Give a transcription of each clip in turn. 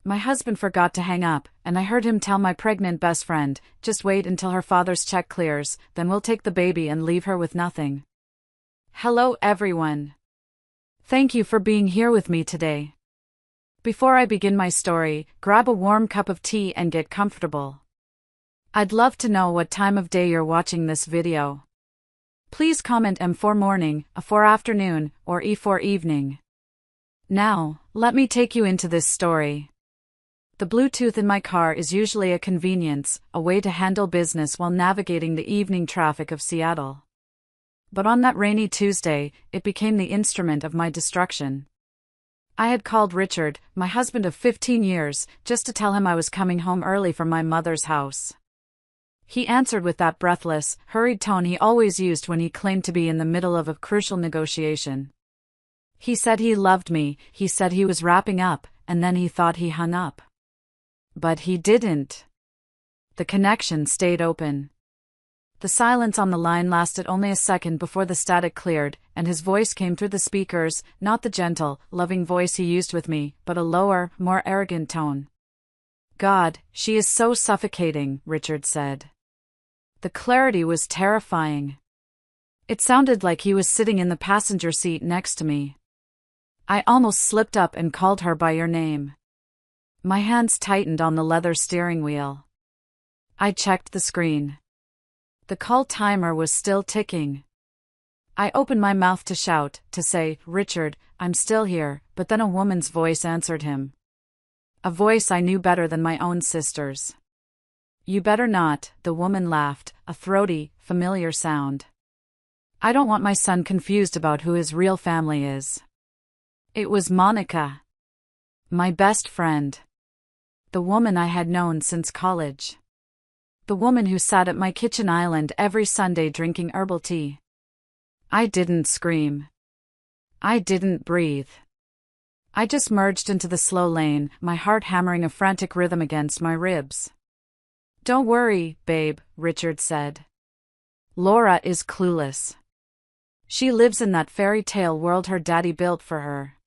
My husband forgot to hang up, and I heard him tell my pregnant best friend, "Just wait until her father's check clears, then we'll take the baby and leave her with nothing." Hello everyone. Thank you for being here with me today. Before I begin my story, grab a warm cup of tea and get comfortable. I'd love to know what time of day you're watching this video. Please comment M for morning, A for afternoon, or E for evening. Now, let me take you into this story. The Bluetooth in my car is usually a convenience, a way to handle business while navigating the evening traffic of Seattle. But on that rainy Tuesday, it became the instrument of my destruction. I had called Richard, my husband of 15 years, just to tell him I was coming home early from my mother's house. He answered with that breathless, hurried tone he always used when he claimed to be in the middle of a crucial negotiation. He said he loved me, he said he was wrapping up, and then he thought he hung up. But he didn't. The connection stayed open. The silence on the line lasted only a second before the static cleared, and his voice came through the speakers, not the gentle, loving voice he used with me, but a lower, more arrogant tone. "God, she is so suffocating," Richard said. The clarity was terrifying. It sounded like he was sitting in the passenger seat next to me. I almost slipped up and called her by your name. My hands tightened on the leather steering wheel. I checked the screen. The call timer was still ticking. I opened my mouth to shout, to say, "Richard, I'm still here," but then a woman's voice answered him. A voice I knew better than my own sister's. "You better not," the woman laughed, a throaty, familiar sound. "I don't want my son confused about who his real family is." It was Monica. My best friend. The woman I had known since college. The woman who sat at my kitchen island every Sunday drinking herbal tea. I didn't scream. I didn't breathe. I just merged into the slow lane, my heart hammering a frantic rhythm against my ribs. "Don't worry, babe," Richard said. "Laura is clueless. She lives in that fairy tale world her daddy built for her.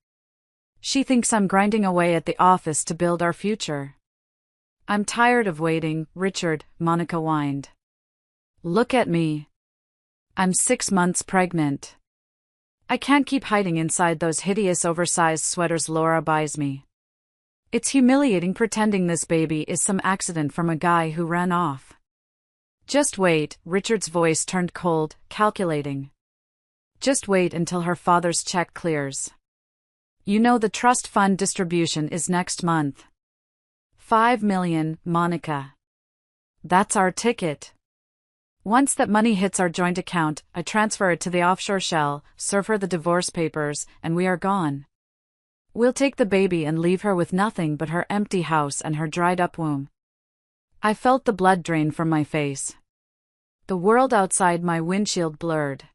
She thinks I'm grinding away at the office to build our future." "I'm tired of waiting, Richard," Monica whined. "Look at me. I'm 6 months pregnant. I can't keep hiding inside those hideous oversized sweaters Laura buys me. It's humiliating pretending this baby is some accident from a guy who ran off." "Just wait," Richard's voice turned cold, calculating. "Just wait until her father's check clears. You know the trust fund distribution is next month. 5 million, Monica. That's our ticket. Once that money hits our joint account, I transfer it to the offshore shell, serve her the divorce papers, and we are gone. We'll take the baby and leave her with nothing but her empty house and her dried-up womb." I felt the blood drain from my face. The world outside my windshield blurred.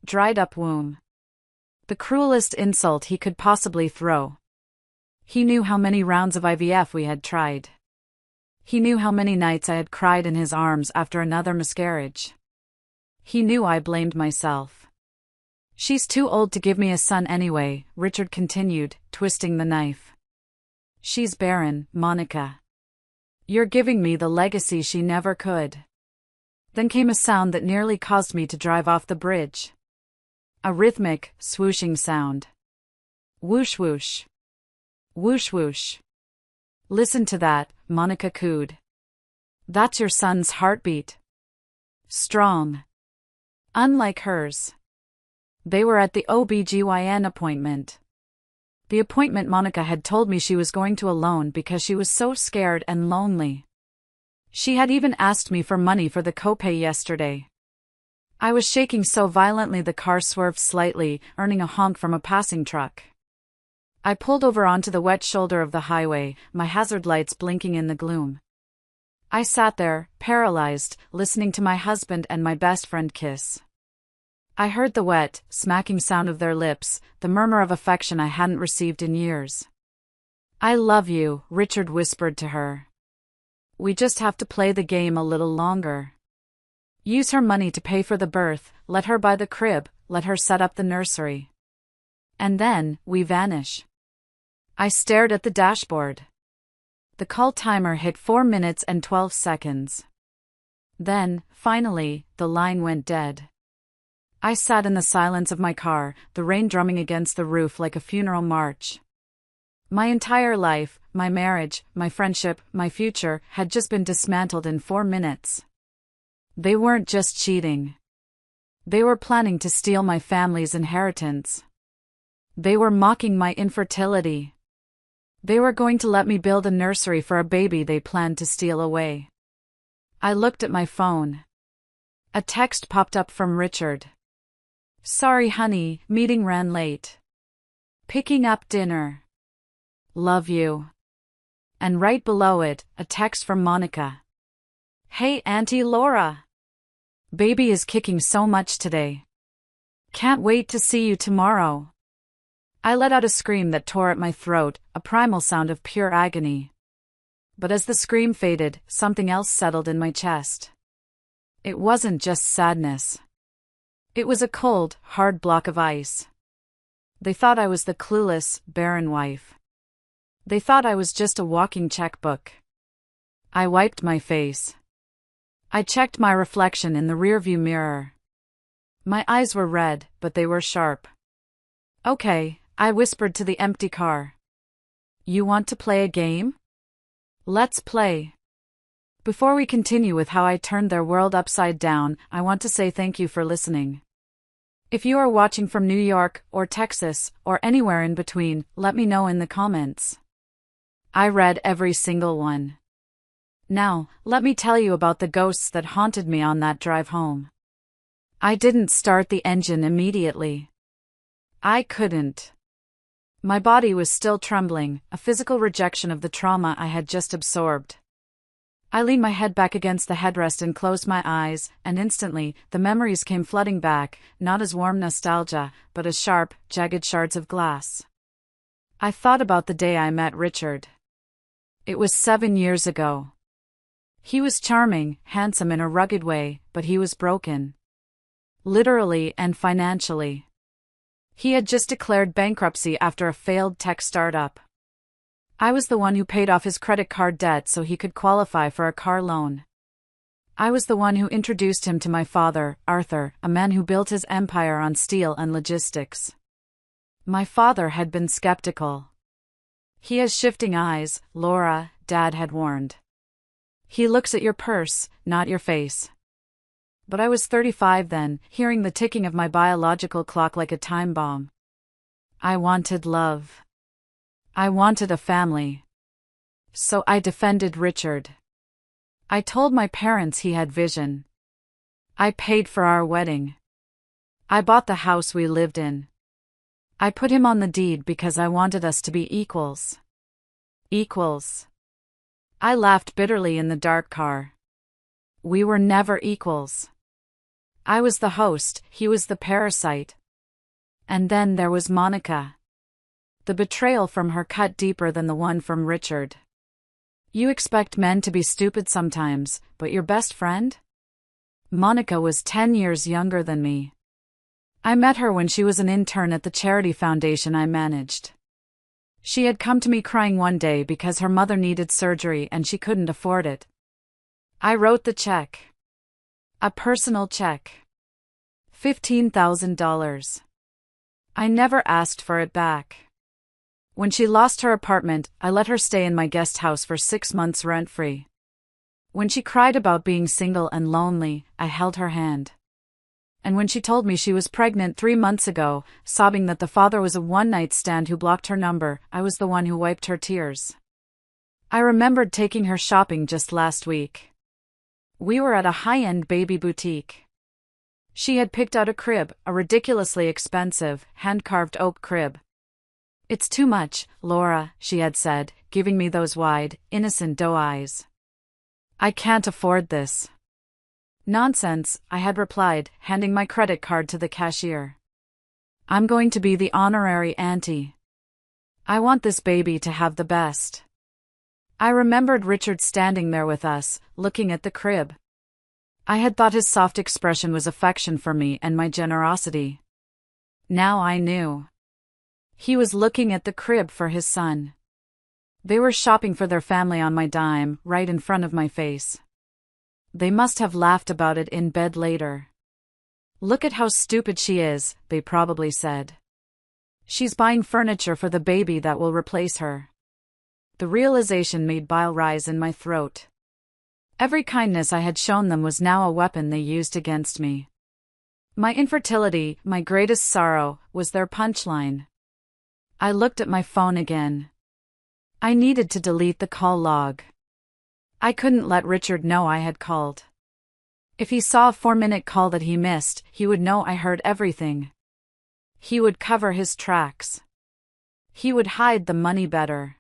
Dried-up womb. The cruelest insult he could possibly throw. He knew how many rounds of IVF we had tried. He knew how many nights I had cried in his arms after another miscarriage. He knew I blamed myself. "She's too old to give me a son anyway," Richard continued, twisting the knife. "She's barren, Monica. You're giving me the legacy she never could." Then came a sound that nearly caused me to drive off the bridge. A rhythmic, swooshing sound. Whoosh whoosh. Whoosh whoosh. "Listen to that," Monica cooed. "That's your son's heartbeat. Strong. Unlike hers." They were at the OB/GYN appointment. The appointment Monica had told me she was going to alone because she was so scared and lonely. She had even asked me for money for the copay yesterday. I was shaking so violently the car swerved slightly, earning a honk from a passing truck. I pulled over onto the wet shoulder of the highway, my hazard lights blinking in the gloom. I sat there, paralyzed, listening to my husband and my best friend kiss. I heard the wet, smacking sound of their lips, the murmur of affection I hadn't received in years. "I love you," Richard whispered to her. "We just have to play the game a little longer. Use her money to pay for the birth, let her buy the crib, let her set up the nursery. And then, we vanish." I stared at the dashboard. The call timer hit 4 minutes and 12 seconds. Then, finally, the line went dead. I sat in the silence of my car, the rain drumming against the roof like a funeral march. My entire life, my marriage, my friendship, my future, had just been dismantled in 4 minutes. They weren't just cheating. They were planning to steal my family's inheritance. They were mocking my infertility. They were going to let me build a nursery for a baby they planned to steal away. I looked at my phone. A text popped up from Richard. "Sorry honey, meeting ran late. Picking up dinner. Love you." And right below it, a text from Monica. "Hey Auntie Laura. Baby is kicking so much today. Can't wait to see you tomorrow." I let out a scream that tore at my throat, a primal sound of pure agony. But as the scream faded, something else settled in my chest. It wasn't just sadness. It was a cold, hard block of ice. They thought I was the clueless, barren wife. They thought I was just a walking checkbook. I wiped my face. I checked my reflection in the rearview mirror. My eyes were red, but they were sharp. "Okay," I whispered to the empty car. "You want to play a game? Let's play." Before we continue with how I turned their world upside down, I want to say thank you for listening. If you are watching from New York, or Texas, or anywhere in between, let me know in the comments. I read every single one. Now, let me tell you about the ghosts that haunted me on that drive home. I didn't start the engine immediately. I couldn't. My body was still trembling, a physical rejection of the trauma I had just absorbed. I leaned my head back against the headrest and closed my eyes, and instantly, the memories came flooding back, not as warm nostalgia, but as sharp, jagged shards of glass. I thought about the day I met Richard. It was 7 years ago. He was charming, handsome in a rugged way, but he was broken. Literally and financially. He had just declared bankruptcy after a failed tech startup. I was the one who paid off his credit card debt so he could qualify for a car loan. I was the one who introduced him to my father, Arthur, a man who built his empire on steel and logistics. My father had been skeptical. "He has shifting eyes, Laura," Dad had warned. "He looks at your purse, not your face." But I was 35 then, hearing the ticking of my biological clock like a time bomb. I wanted love. I wanted a family. So I defended Richard. I told my parents he had vision. I paid for our wedding. I bought the house we lived in. I put him on the deed because I wanted us to be equals. Equals. I laughed bitterly in the dark car. We were never equals. I was the host, he was the parasite. And then there was Monica. The betrayal from her cut deeper than the one from Richard. You expect men to be stupid sometimes, but your best friend? Monica was 10 years younger than me. I met her when she was an intern at the charity foundation I managed. She had come to me crying one day because her mother needed surgery and she couldn't afford it. I wrote the check. A personal check. $15,000. I never asked for it back. When she lost her apartment, I let her stay in my guest house for 6 months rent-free. When she cried about being single and lonely, I held her hand. And when she told me she was pregnant 3 months ago, sobbing that the father was a one-night stand who blocked her number, I was the one who wiped her tears. I remembered taking her shopping just last week. We were at a high-end baby boutique. She had picked out a crib, a ridiculously expensive, hand-carved oak crib. "It's too much, Laura," she had said, giving me those wide, innocent doe eyes. "I can't afford this." "Nonsense," I had replied, handing my credit card to the cashier. "I'm going to be the honorary auntie. I want this baby to have the best." I remembered Richard standing there with us, looking at the crib. I had thought his soft expression was affection for me and my generosity. Now I knew. He was looking at the crib for his son. They were shopping for their family on my dime, right in front of my face. They must have laughed about it in bed later. "Look at how stupid she is," they probably said. "She's buying furniture for the baby that will replace her." The realization made bile rise in my throat. Every kindness I had shown them was now a weapon they used against me. My infertility, my greatest sorrow, was their punchline. I looked at my phone again. I needed to delete the call log. I couldn't let Richard know I had called. If he saw a 4-minute call that he missed, he would know I heard everything. He would cover his tracks. He would hide the money better.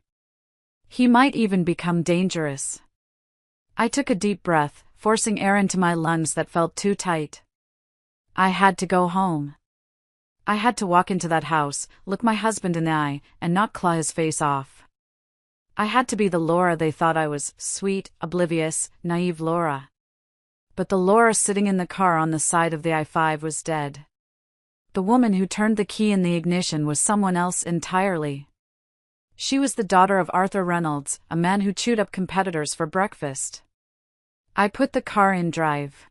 He might even become dangerous. I took a deep breath, forcing air into my lungs that felt too tight. I had to go home. I had to walk into that house, look my husband in the eye, and not claw his face off. I had to be the Laura they thought I was, sweet, oblivious, naive Laura. But the Laura sitting in the car on the side of the I-5 was dead. The woman who turned the key in the ignition was someone else entirely. She was the daughter of Arthur Reynolds, a man who chewed up competitors for breakfast. I put the car in drive.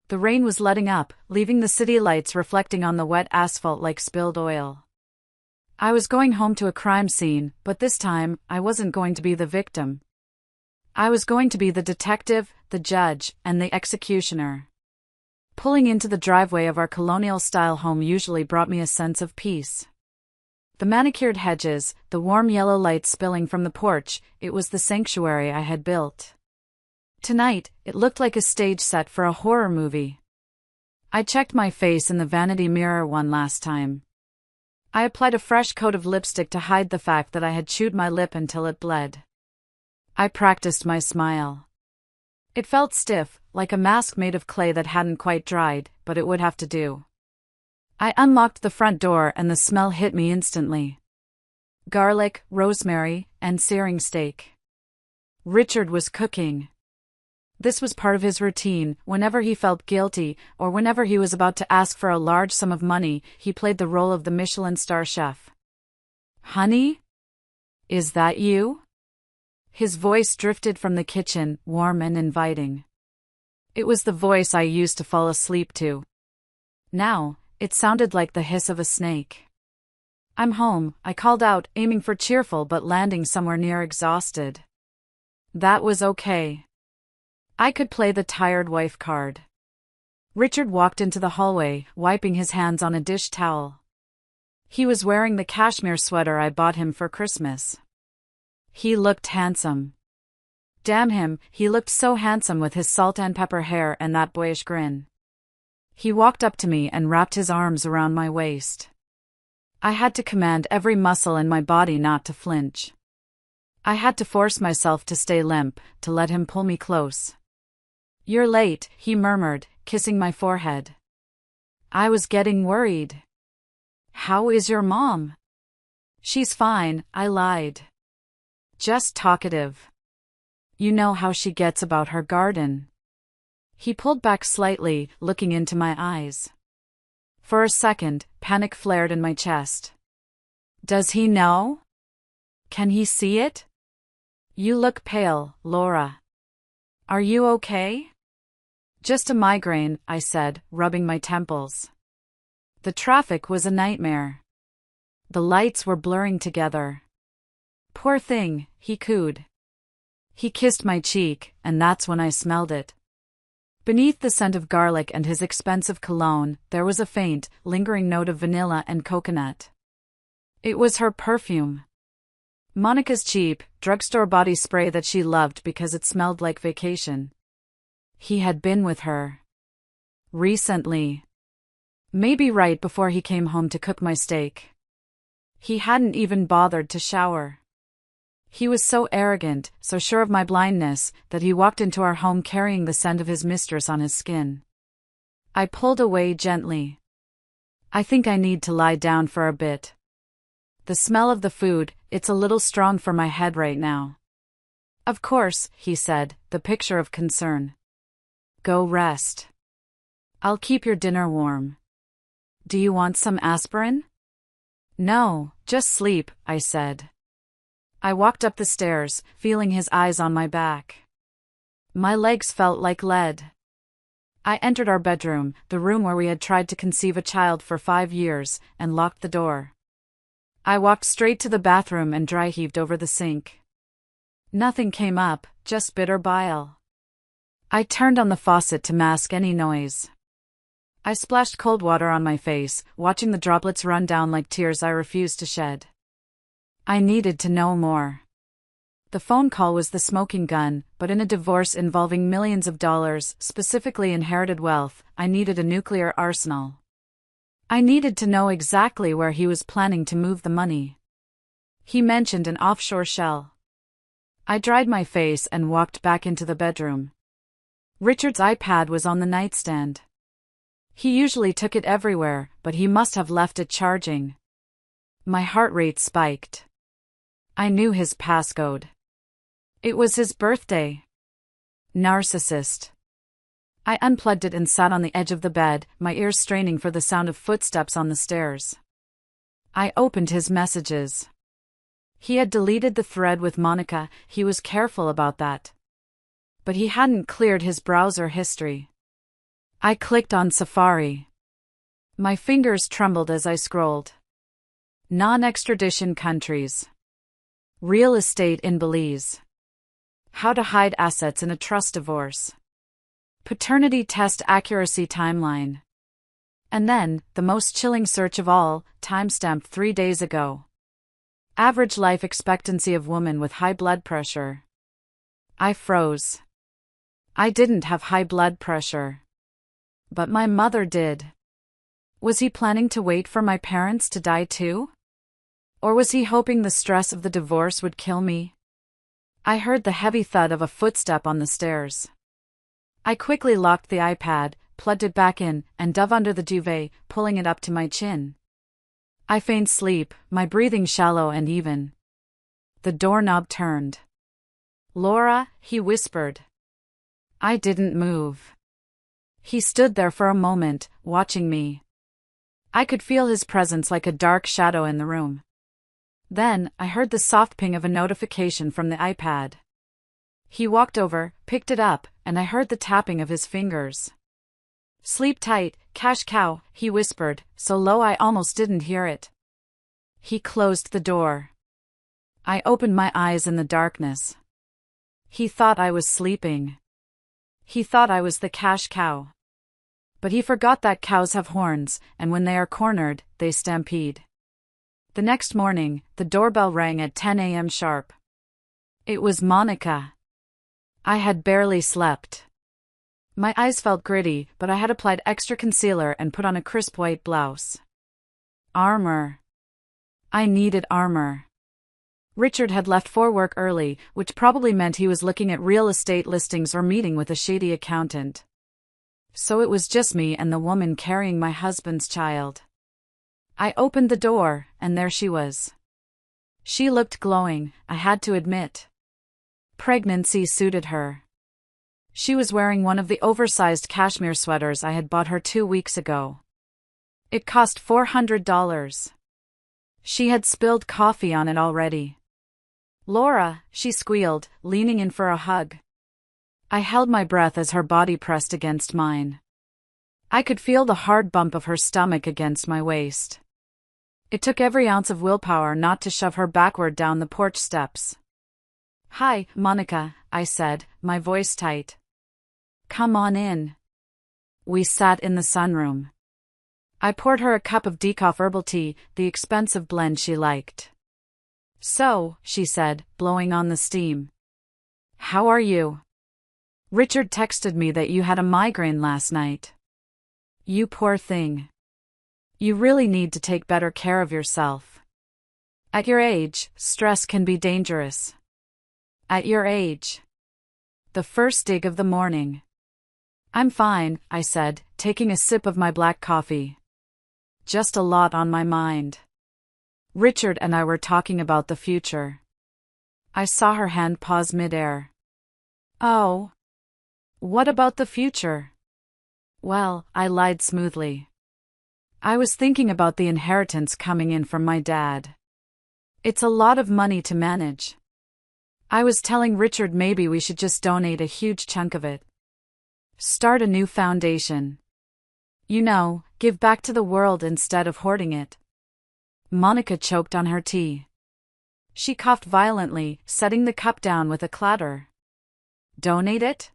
The rain was letting up, leaving the city lights reflecting on the wet asphalt like spilled oil. I was going home to a crime scene, but this time, I wasn't going to be the victim. I was going to be the detective, the judge, and the executioner. Pulling into the driveway of our colonial-style home usually brought me a sense of peace. The manicured hedges, the warm yellow light spilling from the porch, it was the sanctuary I had built. Tonight, it looked like a stage set for a horror movie. I checked my face in the vanity mirror one last time. I applied a fresh coat of lipstick to hide the fact that I had chewed my lip until it bled. I practiced my smile. It felt stiff, like a mask made of clay that hadn't quite dried, but it would have to do. I unlocked the front door and the smell hit me instantly. Garlic, rosemary, and searing steak. Richard was cooking. This was part of his routine. Whenever he felt guilty, or whenever he was about to ask for a large sum of money, he played the role of the Michelin star chef. "Honey? Is that you?" His voice drifted from the kitchen, warm and inviting. It was the voice I used to fall asleep to. Now, it sounded like the hiss of a snake. "I'm home," I called out, aiming for cheerful but landing somewhere near exhausted. That was okay. I could play the tired wife card. Richard walked into the hallway, wiping his hands on a dish towel. He was wearing the cashmere sweater I bought him for Christmas. He looked handsome. Damn him, he looked so handsome with his salt and pepper hair and that boyish grin. He walked up to me and wrapped his arms around my waist. I had to command every muscle in my body not to flinch. I had to force myself to stay limp, to let him pull me close. "You're late," he murmured, kissing my forehead. I was getting worried. "How is your mom?" "She's fine," I lied. "Just talkative. You know how she gets about her garden." He pulled back slightly, looking into my eyes. For a second, panic flared in my chest. "Does he know? Can he see it?" "You look pale, Laura. Are you okay?" "Just a migraine," I said, rubbing my temples. The traffic was a nightmare. The lights were blurring together. "Poor thing," he cooed. He kissed my cheek, and that's when I smelled it. Beneath the scent of garlic and his expensive cologne, there was a faint, lingering note of vanilla and coconut. It was her perfume. Monica's cheap, drugstore body spray that she loved because it smelled like vacation. He had been with her. Recently. Maybe right before he came home to cook my steak. He hadn't even bothered to shower. He was so arrogant, so sure of my blindness, that he walked into our home carrying the scent of his mistress on his skin. I pulled away gently. "I think I need to lie down for a bit. The smell of the food, it's a little strong for my head right now." "Of course," he said, the picture of concern. "Go rest. I'll keep your dinner warm. Do you want some aspirin?" "No, just sleep," I said. I walked up the stairs, feeling his eyes on my back. My legs felt like lead. I entered our bedroom, the room where we had tried to conceive a child for 5 years, and locked the door. I walked straight to the bathroom and dry-heaved over the sink. Nothing came up, just bitter bile. I turned on the faucet to mask any noise. I splashed cold water on my face, watching the droplets run down like tears I refused to shed. I needed to know more. The phone call was the smoking gun, but in a divorce involving millions of dollars, specifically inherited wealth, I needed a nuclear arsenal. I needed to know exactly where he was planning to move the money. He mentioned an offshore shell. I dried my face and walked back into the bedroom. Richard's iPad was on the nightstand. He usually took it everywhere, but he must have left it charging. My heart rate spiked. I knew his passcode. It was his birthday. Narcissist. I unplugged it and sat on the edge of the bed, my ears straining for the sound of footsteps on the stairs. I opened his messages. He had deleted the thread with Monica, he was careful about that. But he hadn't cleared his browser history. I clicked on Safari. My fingers trembled as I scrolled. Non-extradition countries. Real estate in Belize. How to hide assets in a trust divorce. Paternity test accuracy timeline. And then, the most chilling search of all, timestamped 3 days ago. Average life expectancy of woman with high blood pressure. I froze. I didn't have high blood pressure. But my mother did. Was he planning to wait for my parents to die too? Or was he hoping the stress of the divorce would kill me? I heard the heavy thud of a footstep on the stairs. I quickly locked the iPad, plugged it back in, and dove under the duvet, pulling it up to my chin. I feigned sleep, my breathing shallow and even. The doorknob turned. "Laura," he whispered. I didn't move. He stood there for a moment, watching me. I could feel his presence like a dark shadow in the room. Then, I heard the soft ping of a notification from the iPad. He walked over, picked it up, and I heard the tapping of his fingers. "Sleep tight, cash cow," he whispered, so low I almost didn't hear it. He closed the door. I opened my eyes in the darkness. He thought I was sleeping. He thought I was the cash cow. But he forgot that cows have horns, and when they are cornered, they stampede. The next morning, the doorbell rang at 10 a.m. sharp. It was Monica. I had barely slept. My eyes felt gritty, but I had applied extra concealer and put on a crisp white blouse. Armor. I needed armor. Richard had left for work early, which probably meant he was looking at real estate listings or meeting with a shady accountant. So it was just me and the woman carrying my husband's child. I opened the door, and there she was. She looked glowing, I had to admit. Pregnancy suited her. She was wearing one of the oversized cashmere sweaters I had bought her 2 weeks ago. It cost $400. She had spilled coffee on it already. "Laura," she squealed, leaning in for a hug. I held my breath as her body pressed against mine. I could feel the hard bump of her stomach against my waist. It took every ounce of willpower not to shove her backward down the porch steps. "Hi, Monica," I said, my voice tight. "Come on in." We sat in the sunroom. I poured her a cup of decaf herbal tea, the expensive blend she liked. "So," she said, blowing on the steam. "How are you? Richard texted me that you had a migraine last night. You poor thing. You really need to take better care of yourself. At your age, stress can be dangerous." At your age. The first dig of the morning. "I'm fine," I said, taking a sip of my black coffee. Just a lot on my mind. Richard and I were talking about the future. I saw her hand pause midair. "Oh. What about the future?" "Well," I lied smoothly. "I was thinking about the inheritance coming in from my dad. It's a lot of money to manage. I was telling Richard maybe we should just donate a huge chunk of it. Start a new foundation. You know, give back to the world instead of hoarding it. Monica choked on her tea. She coughed violently, setting the cup down with a clatter. Donate it?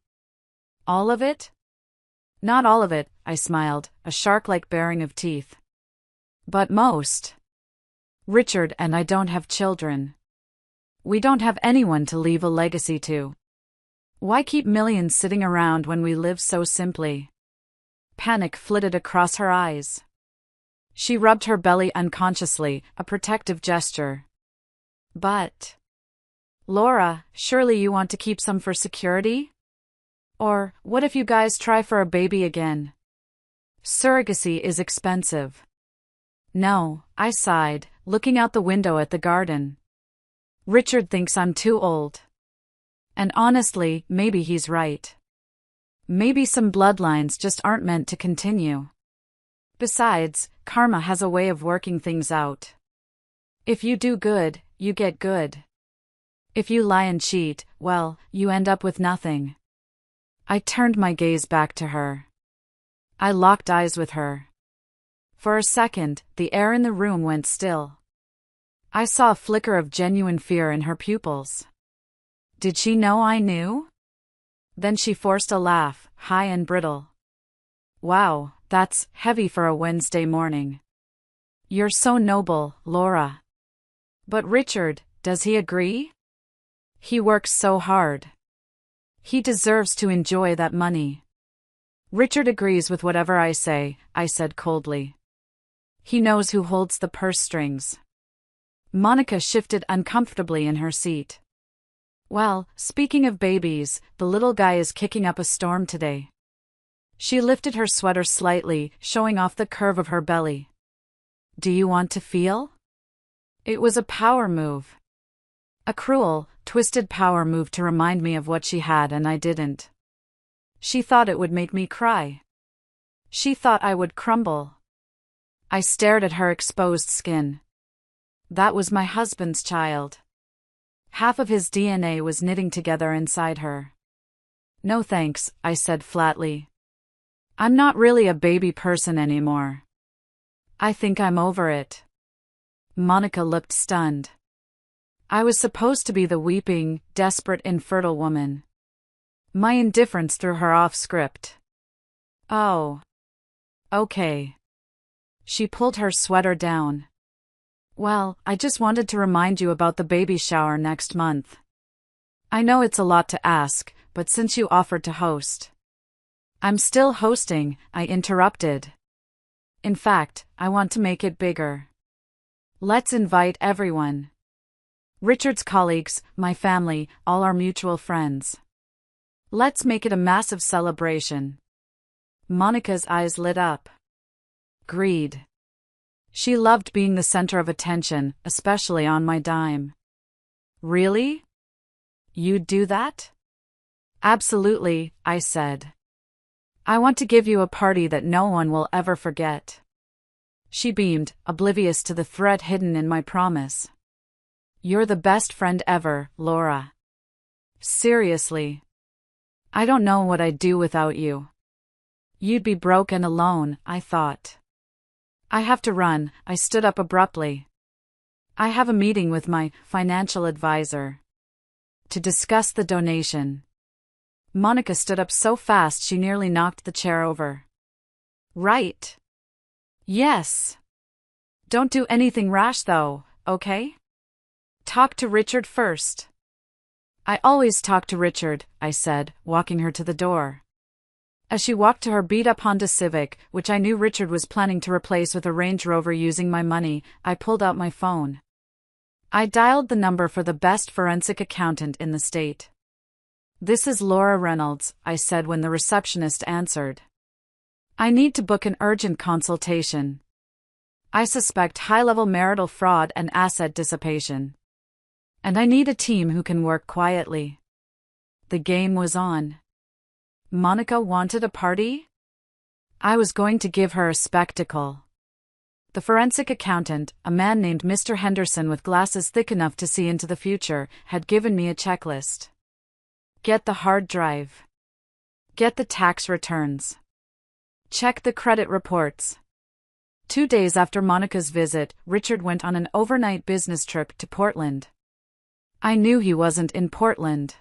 All of it? Not all of it, I smiled, a shark-like baring of teeth. But most. Richard and I don't have children. We don't have anyone to leave a legacy to. Why keep millions sitting around when we live so simply? Panic flitted across her eyes. She rubbed her belly unconsciously, a protective gesture. But, Laura, surely you want to keep some for security? Or, what if you guys try for a baby again? Surrogacy is expensive. No, I sighed, looking out the window at the garden. Richard thinks I'm too old. And honestly, maybe he's right. Maybe some bloodlines just aren't meant to continue. Besides, karma has a way of working things out. If you do good, you get good. If you lie and cheat, well, you end up with nothing. I turned my gaze back to her. I locked eyes with her. For a second, the air in the room went still. I saw a flicker of genuine fear in her pupils. Did she know I knew? Then she forced a laugh, high and brittle. Wow, that's heavy for a Wednesday morning. You're so noble, Laura. But Richard, does he agree? He works so hard. He deserves to enjoy that money. Richard agrees with whatever I say, I said coldly. He knows who holds the purse strings. Monica shifted uncomfortably in her seat. Well, speaking of babies, the little guy is kicking up a storm today. She lifted her sweater slightly, showing off the curve of her belly. Do you want to feel? It was a power move. A cruel, twisted power move to remind me of what she had and I didn't. She thought it would make me cry. She thought I would crumble. I stared at her exposed skin. That was my husband's child. Half of his DNA was knitting together inside her. No thanks, I said flatly. I'm not really a baby person anymore. I think I'm over it. Monica looked stunned. I was supposed to be the weeping, desperate, infertile woman. My indifference threw her off script. Oh. Okay. She pulled her sweater down. Well, I just wanted to remind you about the baby shower next month. I know it's a lot to ask, but since you offered to host. I'm still hosting, I interrupted. In fact, I want to make it bigger. Let's invite everyone. Richard's colleagues, my family, all our mutual friends. Let's make it a massive celebration. Monica's eyes lit up. Greed. She loved being the center of attention, especially on my dime. Really? You'd do that? Absolutely, I said. I want to give you a party that no one will ever forget. She beamed, oblivious to the threat hidden in my promise. You're the best friend ever, Laura. Seriously. I don't know what I'd do without you. You'd be broke and alone, I thought. I have to run, I stood up abruptly. I have a meeting with my financial advisor. To discuss the donation. Monica stood up so fast she nearly knocked the chair over. Right. Yes. Don't do anything rash though, okay? Talk to Richard first. I always talk to Richard, I said, walking her to the door. As she walked to her beat-up Honda Civic, which I knew Richard was planning to replace with a Range Rover using my money, I pulled out my phone. I dialed the number for the best forensic accountant in the state. This is Laura Reynolds, I said when the receptionist answered. I need to book an urgent consultation. I suspect high-level marital fraud and asset dissipation. And I need a team who can work quietly. The game was on. Monica wanted a party? I was going to give her a spectacle. The forensic accountant, a man named Mr. Henderson with glasses thick enough to see into the future, had given me a checklist. Get the hard drive. Get the tax returns. Check the credit reports. 2 days after Monica's visit, Richard went on an overnight business trip to Portland. I knew he wasn't in Portland.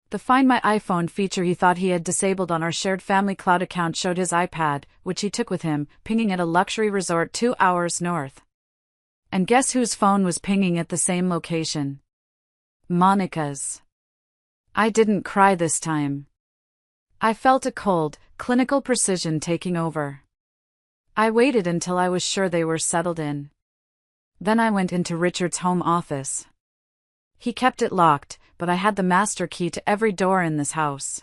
The Find My iPhone feature he thought he had disabled on our shared family cloud account showed his iPad, which he took with him, pinging at a luxury resort 2 hours north. And guess whose phone was pinging at the same location? Monica's. I didn't cry this time. I felt a cold, clinical precision taking over. I waited until I was sure they were settled in. Then I went into Richard's home office. He kept it locked, but I had the master key to every door in this house.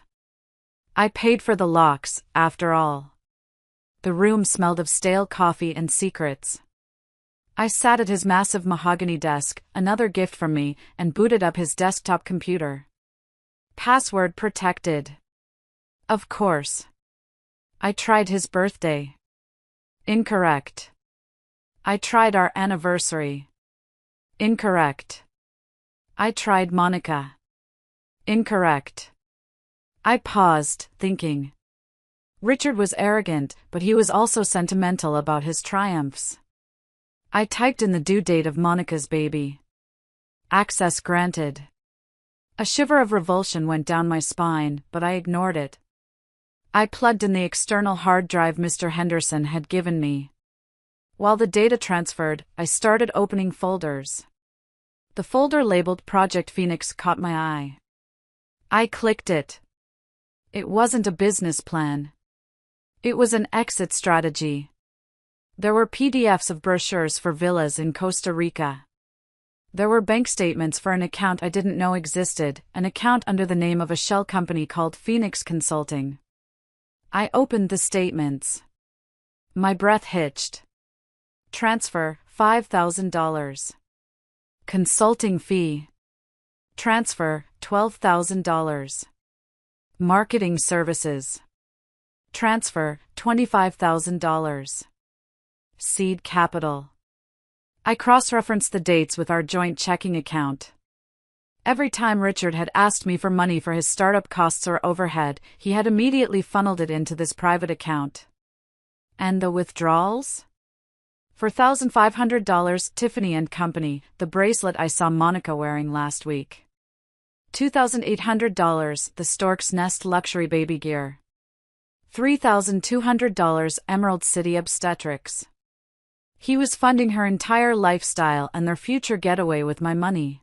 I paid for the locks, after all. The room smelled of stale coffee and secrets. I sat at his massive mahogany desk, another gift from me, and booted up his desktop computer. Password protected. Of course. I tried his birthday. Incorrect. I tried our anniversary. Incorrect. I tried Monica. Incorrect. I paused, thinking. Richard was arrogant, but he was also sentimental about his triumphs. I typed in the due date of Monica's baby. Access granted. A shiver of revulsion went down my spine, but I ignored it. I plugged in the external hard drive Mr. Henderson had given me. While the data transferred, I started opening folders. The folder labeled Project Phoenix caught my eye. I clicked it. It wasn't a business plan. It was an exit strategy. There were PDFs of brochures for villas in Costa Rica. There were bank statements for an account I didn't know existed, an account under the name of a shell company called Phoenix Consulting. I opened the statements. My breath hitched. Transfer, $5,000. Consulting fee. Transfer, $12,000. Marketing services. Transfer, $25,000. Seed capital. I cross-referenced the dates with our joint checking account. Every time Richard had asked me for money for his startup costs or overhead, he had immediately funneled it into this private account. And the withdrawals? For $1,500, Tiffany & Company, the bracelet I saw Monica wearing last week. $2,800, the Stork's Nest luxury baby gear. $3,200, Emerald City Obstetrics. He was funding her entire lifestyle and their future getaway with my money.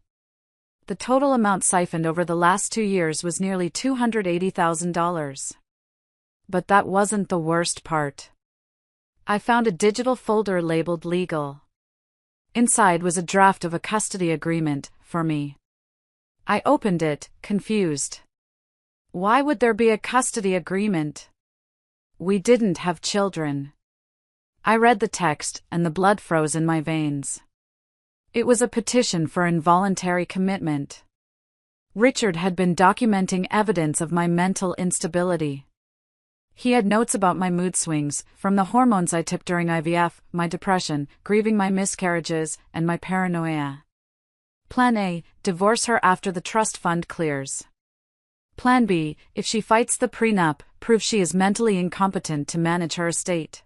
The total amount siphoned over the last 2 years was nearly $280,000. But that wasn't the worst part. I found a digital folder labeled legal. Inside was a draft of a custody agreement, for me. I opened it, confused. Why would there be a custody agreement? We didn't have children. I read the text, and the blood froze in my veins. It was a petition for involuntary commitment. Richard had been documenting evidence of my mental instability. He had notes about my mood swings, from the hormones I took during IVF, my depression, grieving my miscarriages, and my paranoia. Plan A, divorce her after the trust fund clears. Plan B, if she fights the prenup, prove she is mentally incompetent to manage her estate.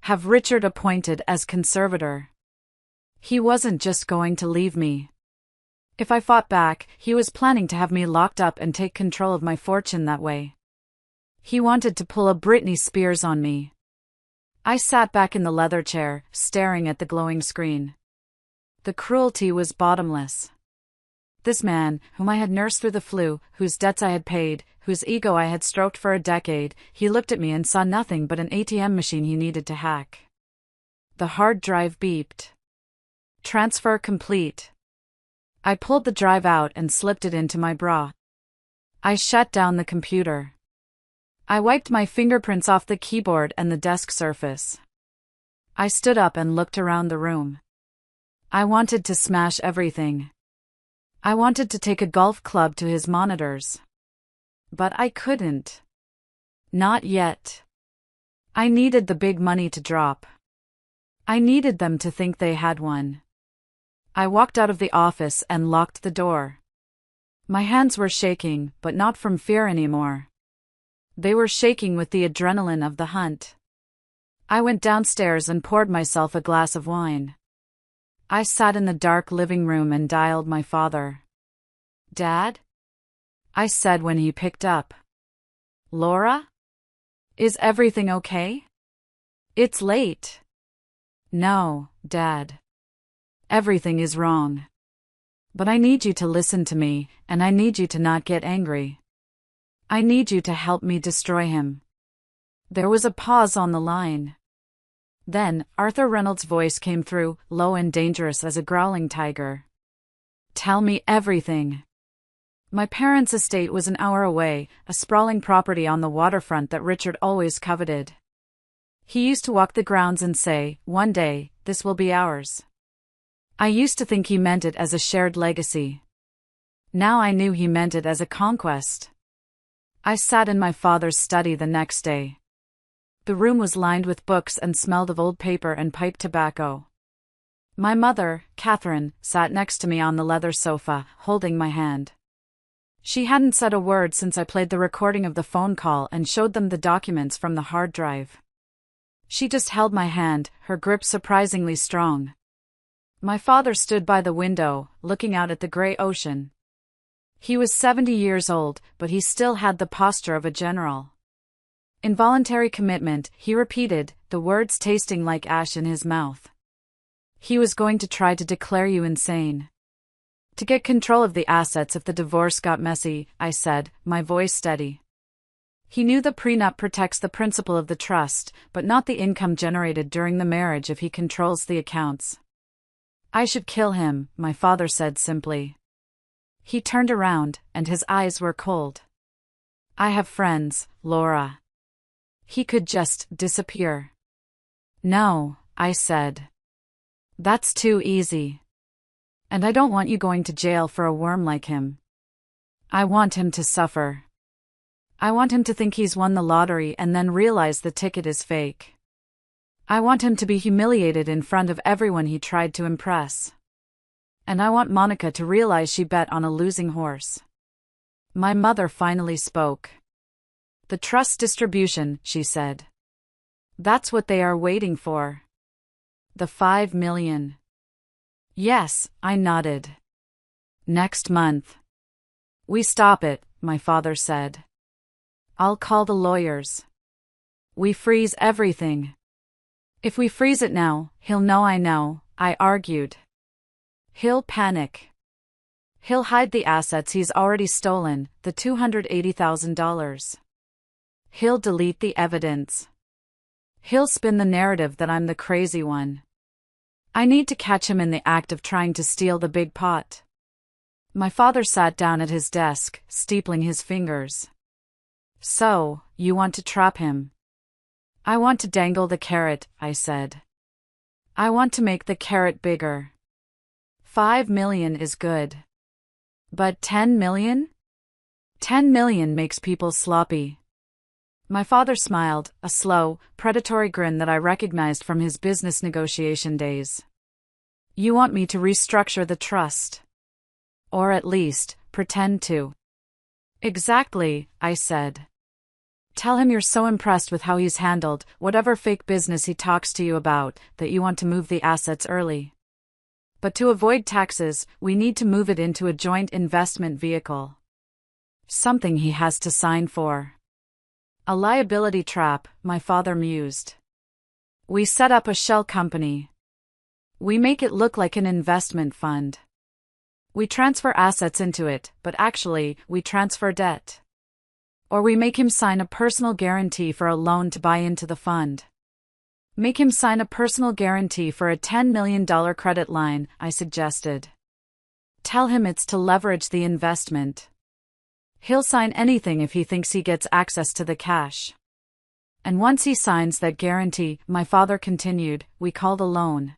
Have Richard appointed as conservator. He wasn't just going to leave me. If I fought back, he was planning to have me locked up and take control of my fortune that way. He wanted to pull a Britney Spears on me. I sat back in the leather chair, staring at the glowing screen. The cruelty was bottomless. This man, whom I had nursed through the flu, whose debts I had paid, whose ego I had stroked for a decade, he looked at me and saw nothing but an ATM machine he needed to hack. The hard drive beeped. Transfer complete. I pulled the drive out and slipped it into my bra. I shut down the computer. I wiped my fingerprints off the keyboard and the desk surface. I stood up and looked around the room. I wanted to smash everything. I wanted to take a golf club to his monitors. But I couldn't. Not yet. I needed the big money to drop. I needed them to think they had one. I walked out of the office and locked the door. My hands were shaking, but not from fear anymore. They were shaking with the adrenaline of the hunt. I went downstairs and poured myself a glass of wine. I sat in the dark living room and dialed my father. "Dad?" I said when he picked up. "Laura? Is everything okay? It's late." "No, Dad. Everything is wrong. But I need you to listen to me, and I need you to not get angry. I need you to help me destroy him." There was a pause on the line. Then, Arthur Reynolds' voice came through, low and dangerous as a growling tiger. "Tell me everything." My parents' estate was an hour away, a sprawling property on the waterfront that Richard always coveted. He used to walk the grounds and say, "One day, this will be ours." I used to think he meant it as a shared legacy. Now I knew he meant it as a conquest. I sat in my father's study the next day. The room was lined with books and smelled of old paper and pipe tobacco. My mother, Catherine, sat next to me on the leather sofa, holding my hand. She hadn't said a word since I played the recording of the phone call and showed them the documents from the hard drive. She just held my hand, her grip surprisingly strong. My father stood by the window, looking out at the gray ocean. He was 70 years old, but he still had the posture of a general. "Involuntary commitment," he repeated, the words tasting like ash in his mouth. "He was going to try to declare you insane. To get control of the assets if the divorce got messy," I said, my voice steady. "He knew the prenup protects the principal of the trust, but not the income generated during the marriage if he controls the accounts." "I should kill him," my father said simply. He turned around, and his eyes were cold. "I have friends, Laura. He could just disappear." "No," I said. "That's too easy. And I don't want you going to jail for a worm like him. I want him to suffer. I want him to think he's won the lottery and then realize the ticket is fake. I want him to be humiliated in front of everyone he tried to impress. And I want Monica to realize she bet on a losing horse." My mother finally spoke. "The trust distribution," she said. "That's what they are waiting for. The $5 million. "Yes," I nodded. "Next month." "We stop it," my father said. "I'll call the lawyers. We freeze everything." "If we freeze it now, he'll know I know," I argued. "He'll panic. He'll hide the assets he's already stolen, the $280,000. He'll delete the evidence. He'll spin the narrative that I'm the crazy one. I need to catch him in the act of trying to steal the big pot." My father sat down at his desk, steepling his fingers. "So, you want to trap him?" "I want to dangle the carrot," I said. "I want to make the carrot bigger. $5 million is good. But $10 million? $10 million makes people sloppy." My father smiled, a slow, predatory grin that I recognized from his business negotiation days. "You want me to restructure the trust? Or at least, pretend to." "Exactly," I said. "Tell him you're so impressed with how he's handled whatever fake business he talks to you about that you want to move the assets early. But to avoid taxes, we need to move it into a joint investment vehicle. Something he has to sign for." "A liability trap," my father mused. "We set up a shell company. We make it look like an investment fund. We transfer assets into it, but actually, we transfer debt. Or we make him sign a personal guarantee for a loan to buy into the fund. Make him sign a personal guarantee for a $10 million credit line," I suggested. "Tell him it's to leverage the investment. He'll sign anything if he thinks he gets access to the cash. And once he signs that guarantee," my father continued, "we call the loan.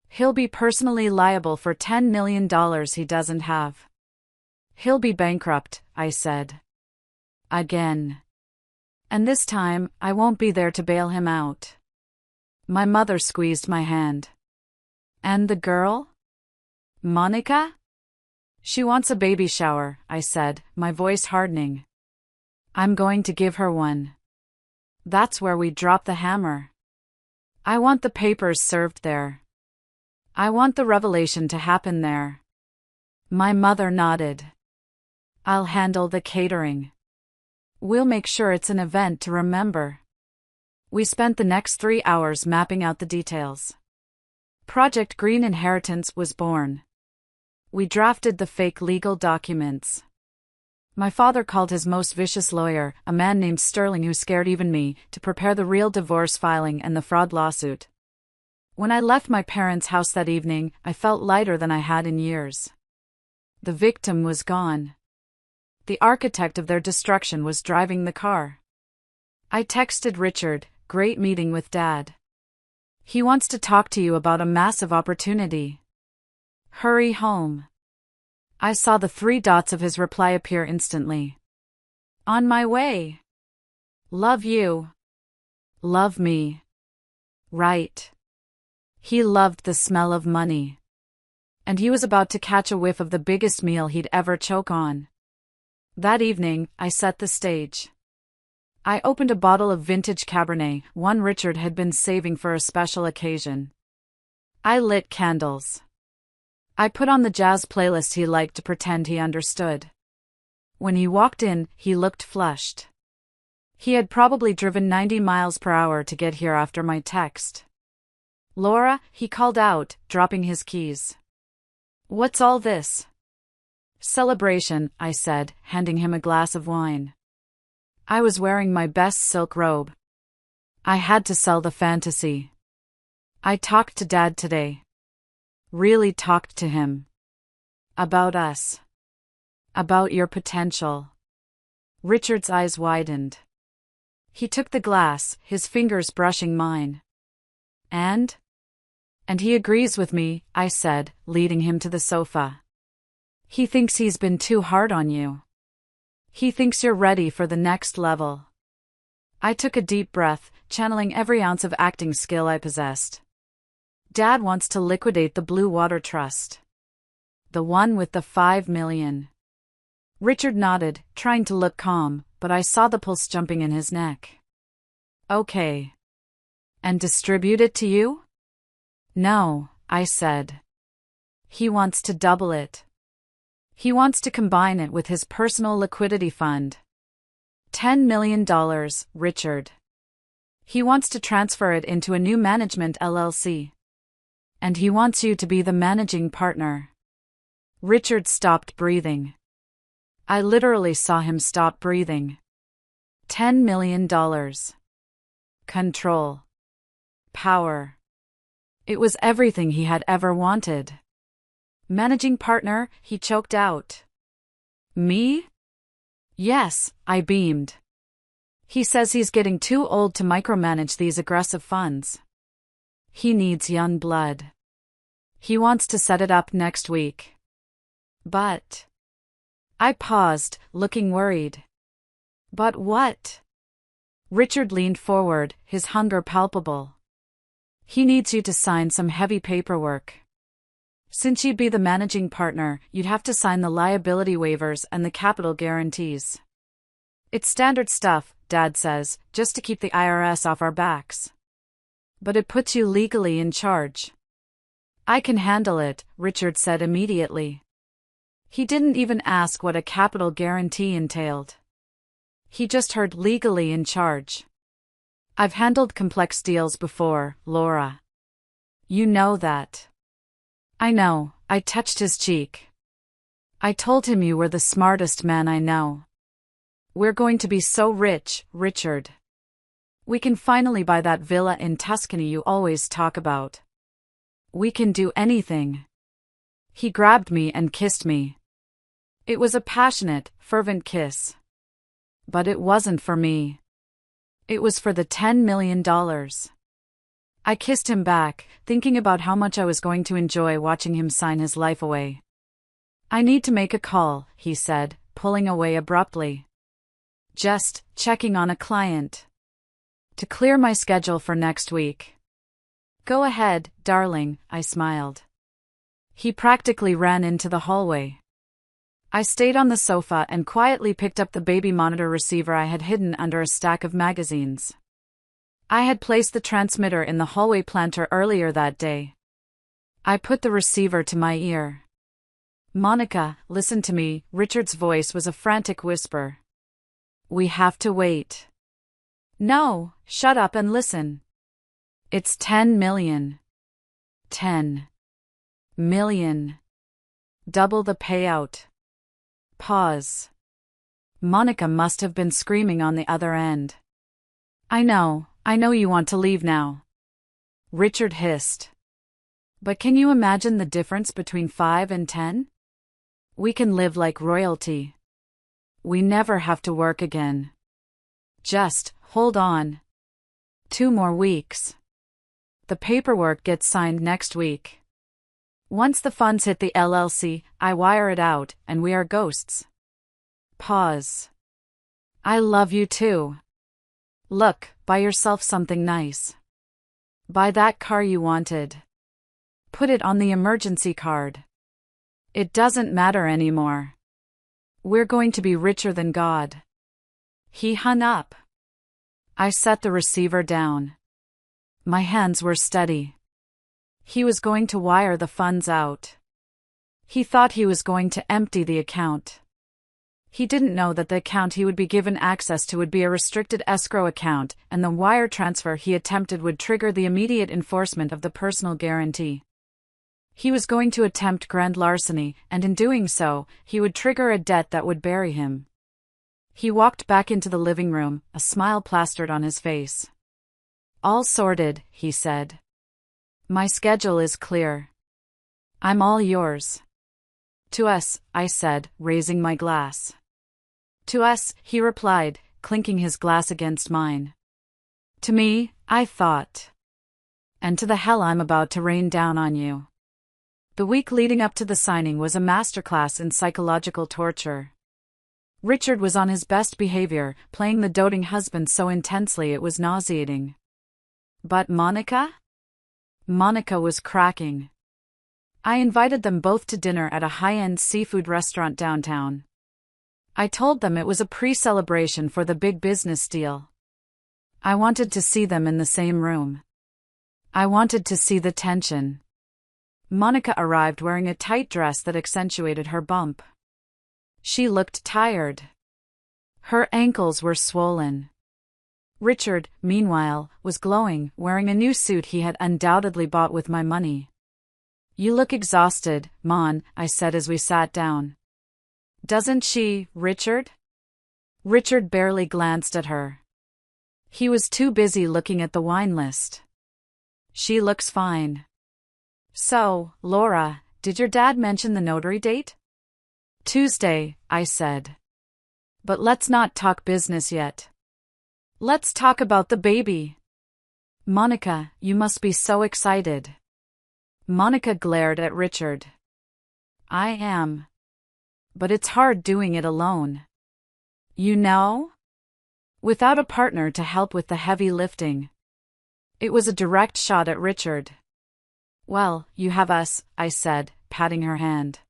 He'll be personally liable for $10 million he doesn't have. He'll be bankrupt," I said. "Again. And this time, I won't be there to bail him out. My mother squeezed my hand. And the girl? Monica? She wants a baby shower, I said, my voice hardening. I'm going to give her one. That's where we drop the hammer. I want the papers served there. I want the revelation to happen there. My mother nodded. I'll handle the catering. We'll make sure it's an event to remember. We spent the next 3 hours mapping out the details. Project Green Inheritance was born. We drafted the fake legal documents. My father called his most vicious lawyer, a man named Sterling who scared even me, to prepare the real divorce filing and the fraud lawsuit. When I left my parents' house that evening, I felt lighter than I had in years. The victim was gone. The architect of their destruction was driving the car. I texted Richard, "Great meeting with Dad. He wants to talk to you about a massive opportunity. Hurry home." I saw the 3 dots of his reply appear instantly. On my way. Love you. Love me. Right. He loved the smell of money. And he was about to catch a whiff of the biggest meal he'd ever choke on. That evening, I set the stage. I opened a bottle of vintage Cabernet, one Richard had been saving for a special occasion. I lit candles. I put on the jazz playlist he liked to pretend he understood. When he walked in, he looked flushed. He had probably driven 90 miles per hour to get here after my text. "Laura," he called out, dropping his keys. "What's all this?" "Celebration," I said, handing him a glass of wine. I was wearing my best silk robe. I had to sell the fantasy. I talked to Dad today. Really talked to him. About us. About your potential. Richard's eyes widened. He took the glass, his fingers brushing mine. And he agrees with me, I said, leading him to the sofa. He thinks he's been too hard on you. He thinks you're ready for the next level. I took a deep breath, channeling every ounce of acting skill I possessed. Dad wants to liquidate the Blue Water Trust. The one with the 5 million. Richard nodded, trying to look calm, but I saw the pulse jumping in his neck. Okay. And distribute it to you? No, I said. He wants to double it. He wants to combine it with his personal liquidity fund. $10 million, Richard. He wants to transfer it into a new management LLC. And he wants you to be the managing partner. Richard stopped breathing. I literally saw him stop breathing. $10 million. Control. Power. It was everything he had ever wanted. Managing partner, he choked out. Me? Yes, I beamed. He says he's getting too old to micromanage these aggressive funds. He needs young blood. He wants to set it up next week. But... I paused, looking worried. But what? Richard leaned forward, his hunger palpable. He needs you to sign some heavy paperwork. Since you'd be the managing partner, you'd have to sign the liability waivers and the capital guarantees. It's standard stuff, Dad says, just to keep the IRS off our backs. But it puts you legally in charge. I can handle it, Richard said immediately. He didn't even ask what a capital guarantee entailed. He just heard legally in charge. I've handled complex deals before, Laura. You know that. I know, I touched his cheek. I told him you were the smartest man I know. We're going to be so rich, Richard. We can finally buy that villa in Tuscany you always talk about. We can do anything. He grabbed me and kissed me. It was a passionate, fervent kiss. But it wasn't for me. It was for the $10 million. I kissed him back, thinking about how much I was going to enjoy watching him sign his life away. I need to make a call, he said, pulling away abruptly. Just checking on a client. To clear my schedule for next week. Go ahead, darling, I smiled. He practically ran into the hallway. I stayed on the sofa and quietly picked up the baby monitor receiver I had hidden under a stack of magazines. I had placed the transmitter in the hallway planter earlier that day. I put the receiver to my ear. Monica, listen to me, Richard's voice was a frantic whisper. We have to wait. No, shut up and listen. It's 10 million. 10 million. Double the payout. Pause. Monica must have been screaming on the other end. I know you want to leave now. Richard hissed. But can you imagine the difference between 5 and 10? We can live like royalty. We never have to work again. Just hold on. 2 more weeks. The paperwork gets signed next week. Once the funds hit the LLC, I wire it out, and we are ghosts. Pause. I love you too. Look, buy yourself something nice. Buy that car you wanted. Put it on the emergency card. It doesn't matter anymore. We're going to be richer than God. He hung up. I set the receiver down. My hands were steady. He was going to wire the funds out. He thought he was going to empty the account. He didn't know that the account he would be given access to would be a restricted escrow account, and the wire transfer he attempted would trigger the immediate enforcement of the personal guarantee. He was going to attempt grand larceny, and in doing so, he would trigger a debt that would bury him. He walked back into the living room, a smile plastered on his face. All sorted, he said. My schedule is clear. I'm all yours. To us, I said, raising my glass. To us, he replied, clinking his glass against mine. To me, I thought. And to the hell I'm about to rain down on you. The week leading up to the signing was a masterclass in psychological torture. Richard was on his best behavior, playing the doting husband so intensely it was nauseating. But Monica? Monica was cracking. I invited them both to dinner at a high-end seafood restaurant downtown. I told them it was a pre-celebration for the big business deal. I wanted to see them in the same room. I wanted to see the tension. Monica arrived wearing a tight dress that accentuated her bump. She looked tired. Her ankles were swollen. Richard, meanwhile, was glowing, wearing a new suit he had undoubtedly bought with my money. You look exhausted, Mon, I said as we sat down. Doesn't she, Richard? Richard barely glanced at her. He was too busy looking at the wine list. She looks fine. So, Laura, did your dad mention the notary date? Tuesday, I said. But let's not talk business yet. Let's talk about the baby. Monica, you must be so excited. Monica glared at Richard. I am. But it's hard doing it alone. You know? Without a partner to help with the heavy lifting. It was a direct shot at Richard. Well, you have us, I said, patting her hand.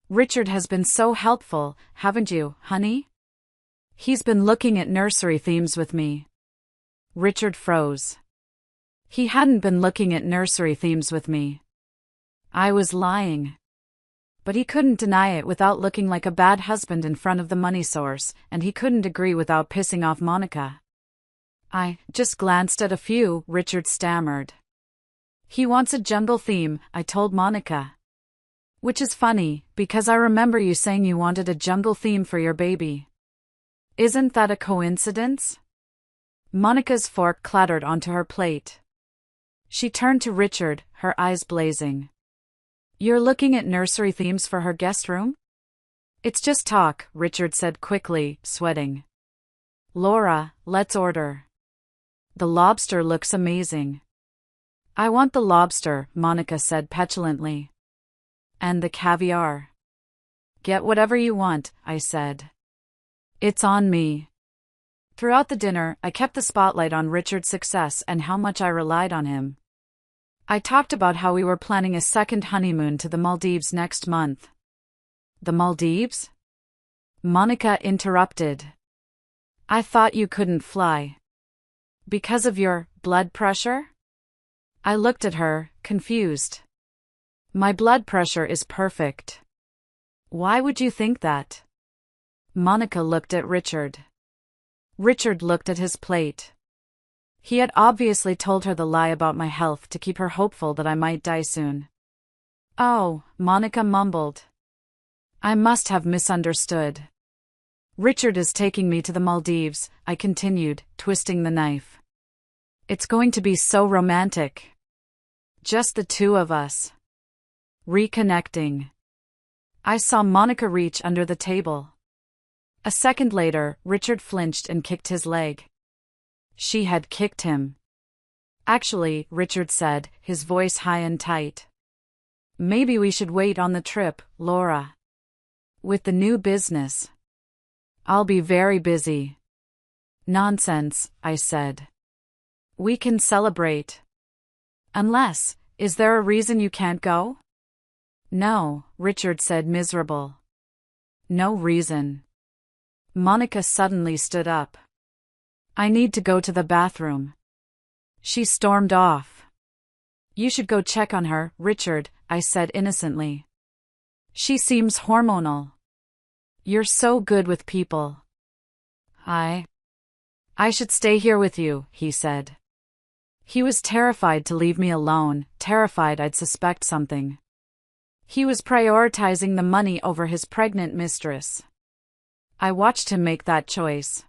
Richard has been so helpful, haven't you, honey? He's been looking at nursery themes with me. Richard froze. He hadn't been looking at nursery themes with me. I was lying. But he couldn't deny it without looking like a bad husband in front of the money source, and he couldn't agree without pissing off Monica. I just glanced at a few, Richard stammered. He wants a jungle theme, I told Monica. Which is funny, because I remember you saying you wanted a jungle theme for your baby. Isn't that a coincidence? Monica's fork clattered onto her plate. She turned to Richard, her eyes blazing. You're looking at nursery themes for her guest room? It's just talk, Richard said quickly, sweating. Laura, let's order. The lobster looks amazing. I want the lobster, Monica said petulantly. And the caviar. Get whatever you want, I said. It's on me. Throughout the dinner, I kept the spotlight on Richard's success and how much I relied on him. I talked about how we were planning a second honeymoon to the Maldives next month. The Maldives? Monica interrupted. I thought you couldn't fly. Because of your blood pressure? I looked at her, confused. My blood pressure is perfect. Why would you think that? Monica looked at Richard. Richard looked at his plate. He had obviously told her the lie about my health to keep her hopeful that I might die soon. Oh, Monica mumbled. I must have misunderstood. Richard is taking me to the Maldives, I continued, twisting the knife. It's going to be so romantic. Just the two of us. Reconnecting. I saw Monica reach under the table. A second later, Richard flinched and kicked his leg. She had kicked him. Actually, Richard said, his voice high and tight. Maybe we should wait on the trip, Laura. With the new business. I'll be very busy. Nonsense, I said. We can celebrate. Unless, is there a reason you can't go? No, Richard said, miserable. No reason. Monica suddenly stood up. I need to go to the bathroom. She stormed off. You should go check on her, Richard, I said innocently. She seems hormonal. You're so good with people. I should stay here with you, he said. He was terrified to leave me alone, terrified I'd suspect something. He was prioritizing the money over his pregnant mistress. I watched him make that choice.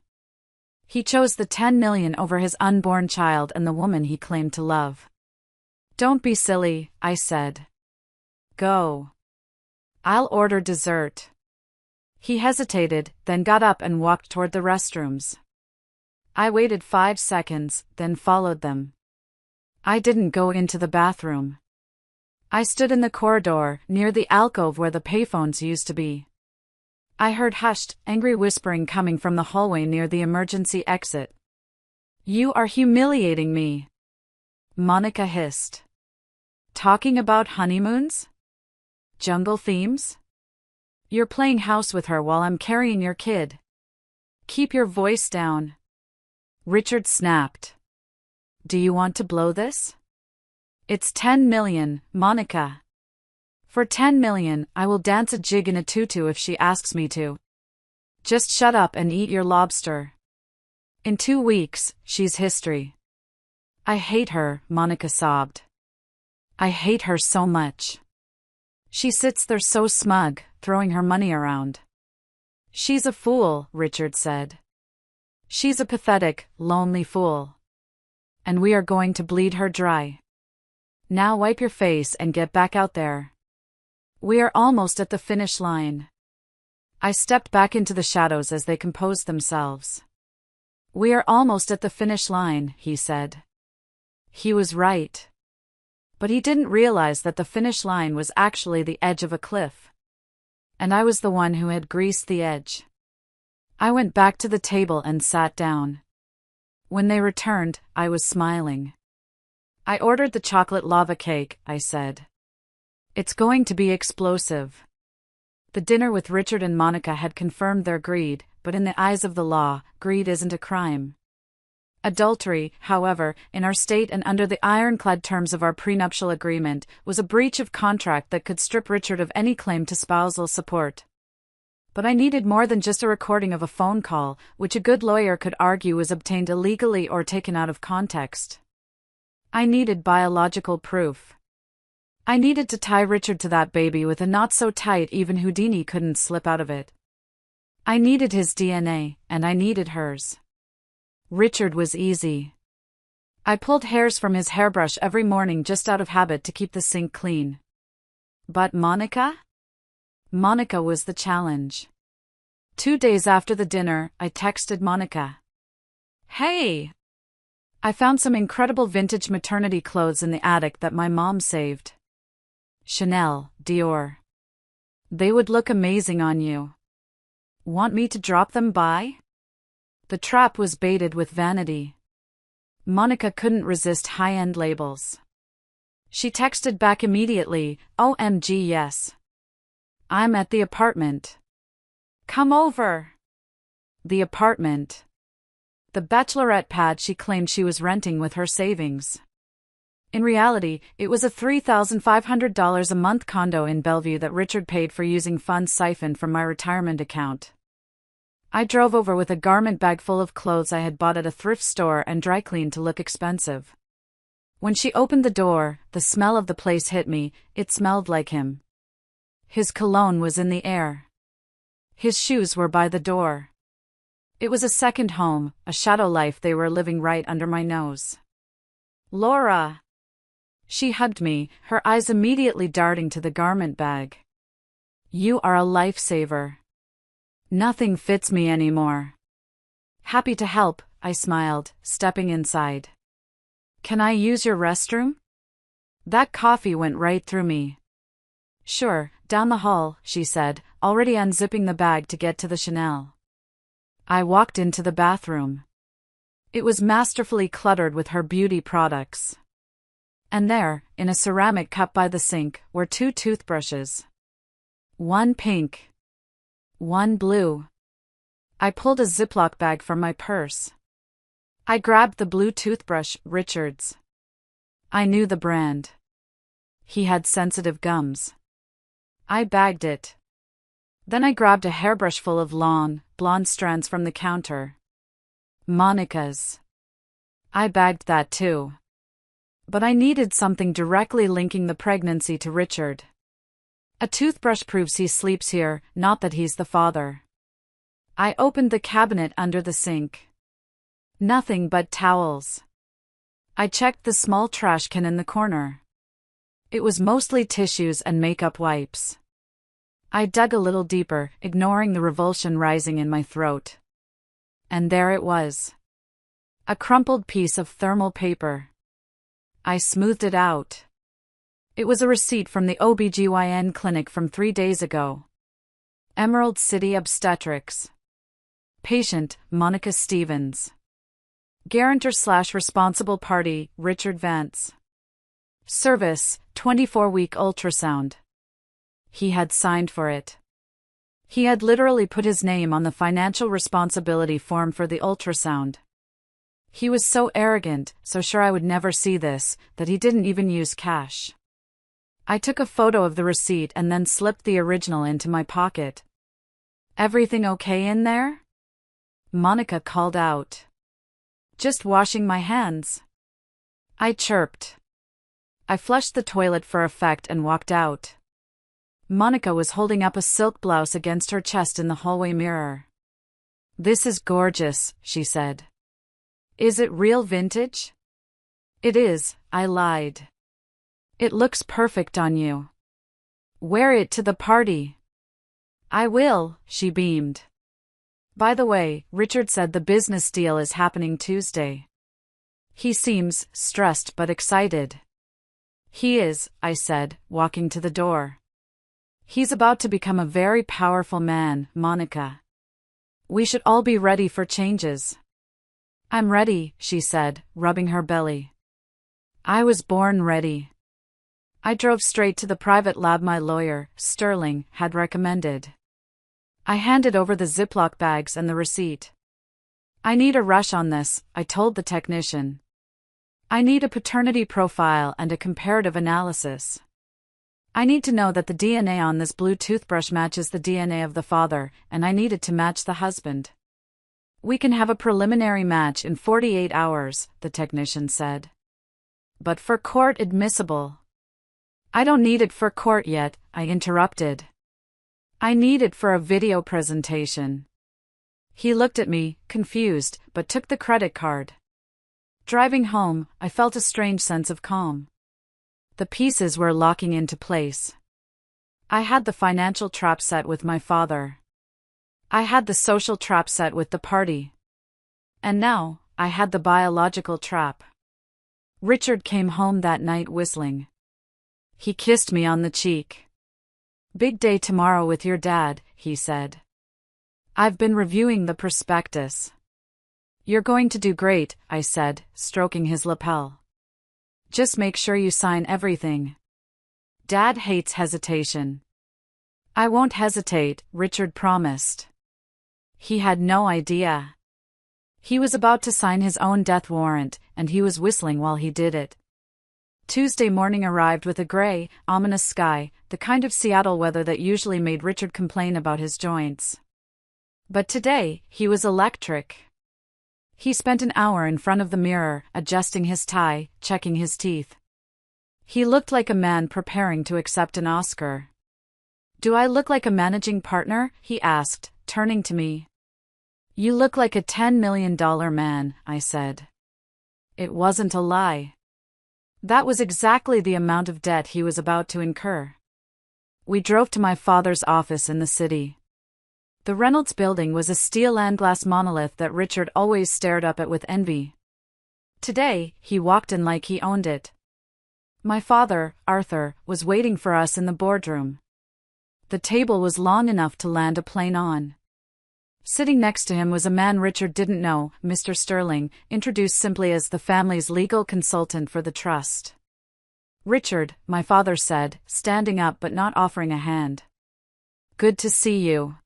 He chose the 10 million over his unborn child and the woman he claimed to love. Don't be silly, I said. Go. I'll order dessert. He hesitated, then got up and walked toward the restrooms. I waited 5 seconds, then followed them. I didn't go into the bathroom. I stood in the corridor, near the alcove where the payphones used to be. I heard hushed, angry whispering coming from the hallway near the emergency exit. You are humiliating me. Monica hissed. Talking about honeymoons? Jungle themes? You're playing house with her while I'm carrying your kid. Keep your voice down. Richard snapped. Do you want to blow this? It's 10 million, Monica. For 10 million, I will dance a jig in a tutu if she asks me to. Just shut up and eat your lobster. In 2 weeks, she's history. I hate her, Monica sobbed. I hate her so much. She sits there so smug, throwing her money around. She's a fool, Richard said. She's a pathetic, lonely fool. And we are going to bleed her dry. Now wipe your face and get back out there. We are almost at the finish line. I stepped back into the shadows as they composed themselves. We are almost at the finish line, he said. He was right. But he didn't realize that the finish line was actually the edge of a cliff. And I was the one who had greased the edge. I went back to the table and sat down. When they returned, I was smiling. I ordered the chocolate lava cake, I said. It's going to be explosive. The dinner with Richard and Monica had confirmed their greed, but in the eyes of the law, greed isn't a crime. Adultery, however, in our state and under the ironclad terms of our prenuptial agreement, was a breach of contract that could strip Richard of any claim to spousal support. But I needed more than just a recording of a phone call, which a good lawyer could argue was obtained illegally or taken out of context. I needed biological proof. I needed to tie Richard to that baby with a knot so tight even Houdini couldn't slip out of it. I needed his DNA, and I needed hers. Richard was easy. I pulled hairs from his hairbrush every morning just out of habit to keep the sink clean. But Monica? Monica was the challenge. 2 days after the dinner, I texted Monica. Hey! I found some incredible vintage maternity clothes in the attic that my mom saved. Chanel, Dior. They would look amazing on you. Want me to drop them by? The trap was baited with vanity. Monica couldn't resist high-end labels. She texted back immediately, "OMG, yes. I'm at the apartment. Come over." The apartment. The bachelorette pad she claimed she was renting with her savings. In reality, it was a $3,500 a month condo in Bellevue that Richard paid for using funds siphoned from my retirement account. I drove over with a garment bag full of clothes I had bought at a thrift store and dry cleaned to look expensive. When she opened the door, the smell of the place hit me. It smelled like him. His cologne was in the air. His shoes were by the door. It was a second home, a shadow life they were living right under my nose. "Laura!" She hugged me, her eyes immediately darting to the garment bag. "You are a lifesaver. Nothing fits me anymore." "Happy to help," I smiled, stepping inside. "Can I use your restroom?" That coffee went right through me. "Sure, down the hall," she said, already unzipping the bag to get to the Chanel. I walked into the bathroom. It was masterfully cluttered with her beauty products. And there, in a ceramic cup by the sink, were 2 toothbrushes. One pink. One blue. I pulled a Ziploc bag from my purse. I grabbed the blue toothbrush, Richard's. I knew the brand. He had sensitive gums. I bagged it. Then I grabbed a hairbrush full of long, blonde strands from the counter. Monica's. I bagged that too. But I needed something directly linking the pregnancy to Richard. A toothbrush proves he sleeps here, not that he's the father. I opened the cabinet under the sink. Nothing but towels. I checked the small trash can in the corner. It was mostly tissues and makeup wipes. I dug a little deeper, ignoring the revulsion rising in my throat. And there it was. A crumpled piece of thermal paper. I smoothed it out. It was a receipt from the OBGYN clinic from 3 days ago. Emerald City Obstetrics. Patient, Monica Stevens. Guarantor/responsible party, Richard Vance. Service, 24-week ultrasound. He had signed for it. He had literally put his name on the financial responsibility form for the ultrasound. He was so arrogant, so sure I would never see this, that he didn't even use cash. I took a photo of the receipt and then slipped the original into my pocket. "Everything okay in there?" Monica called out. "Just washing my hands." I chirped. I flushed the toilet for effect and walked out. Monica was holding up a silk blouse against her chest in the hallway mirror. "This is gorgeous," she said. "Is it real vintage?" "It is," I lied. "It looks perfect on you. Wear it to the party." "I will," she beamed. "By the way, Richard said the business deal is happening Tuesday. He seems stressed but excited." "He is," I said, walking to the door. "He's about to become a very powerful man, Monica. We should all be ready for changes." "I'm ready," she said, rubbing her belly. "I was born ready." I drove straight to the private lab my lawyer, Sterling, had recommended. I handed over the Ziploc bags and the receipt. "I need a rush on this," I told the technician. "I need a paternity profile and a comparative analysis. I need to know that the DNA on this blue toothbrush matches the DNA of the father, and I need it to match the husband." "We can have a preliminary match in 48 hours, the technician said. "But for court admissible." "I don't need it for court yet," I interrupted. "I need it for a video presentation." He looked at me, confused, but took the credit card. Driving home, I felt a strange sense of calm. The pieces were locking into place. I had the financial trap set with my father. I had the social trap set with the party. And now, I had the biological trap. Richard came home that night whistling. He kissed me on the cheek. "Big day tomorrow with your dad," he said. "I've been reviewing the prospectus." "You're going to do great," I said, stroking his lapel. Just make sure you sign everything. Dad hates hesitation. I won't hesitate, Richard promised. He had no idea. He was about to sign his own death warrant, and he was whistling while he did it. Tuesday morning arrived with a gray, ominous sky, the kind of Seattle weather that usually made Richard complain about his joints. But today, he was electric. He spent an hour in front of the mirror, adjusting his tie, checking his teeth. He looked like a man preparing to accept an Oscar. "Do I look like a managing partner?" he asked, turning to me. "You look like a $10 million man," I said. It wasn't a lie. That was exactly the amount of debt he was about to incur. We drove to my father's office in the city. The Reynolds building was a steel and glass monolith that Richard always stared up at with envy. Today, he walked in like he owned it. My father, Arthur, was waiting for us in the boardroom. The table was long enough to land a plane on. Sitting next to him was a man Richard didn't know, Mr. Sterling, introduced simply as the family's legal consultant for the trust. "Richard," my father said, standing up but not offering a hand. "Good to see you."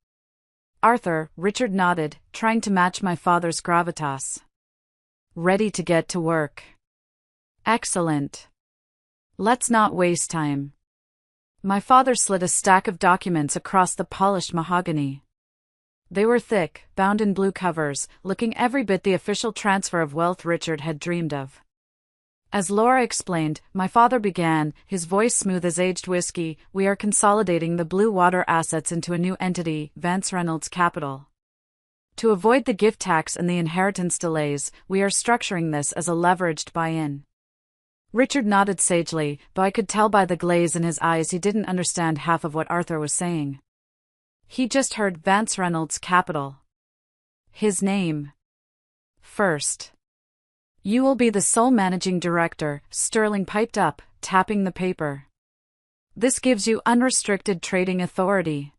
"Arthur," Richard nodded, trying to match my father's gravitas. "Ready to get to work." "Excellent. Let's not waste time." My father slid a stack of documents across the polished mahogany. They were thick, bound in blue covers, looking every bit the official transfer of wealth Richard had dreamed of. As Laura explained, my father began, his voice smooth as aged whiskey, "We are consolidating the Blue Water assets into a new entity, Vance Reynolds Capital. To avoid the gift tax and the inheritance delays, we are structuring this as a leveraged buy-in." Richard nodded sagely, but I could tell by the glaze in his eyes he didn't understand half of what Arthur was saying. He just heard Vance Reynolds Capital. His name. First. "You will be the sole managing director," Sterling piped up, tapping the paper. "This gives you unrestricted trading authority.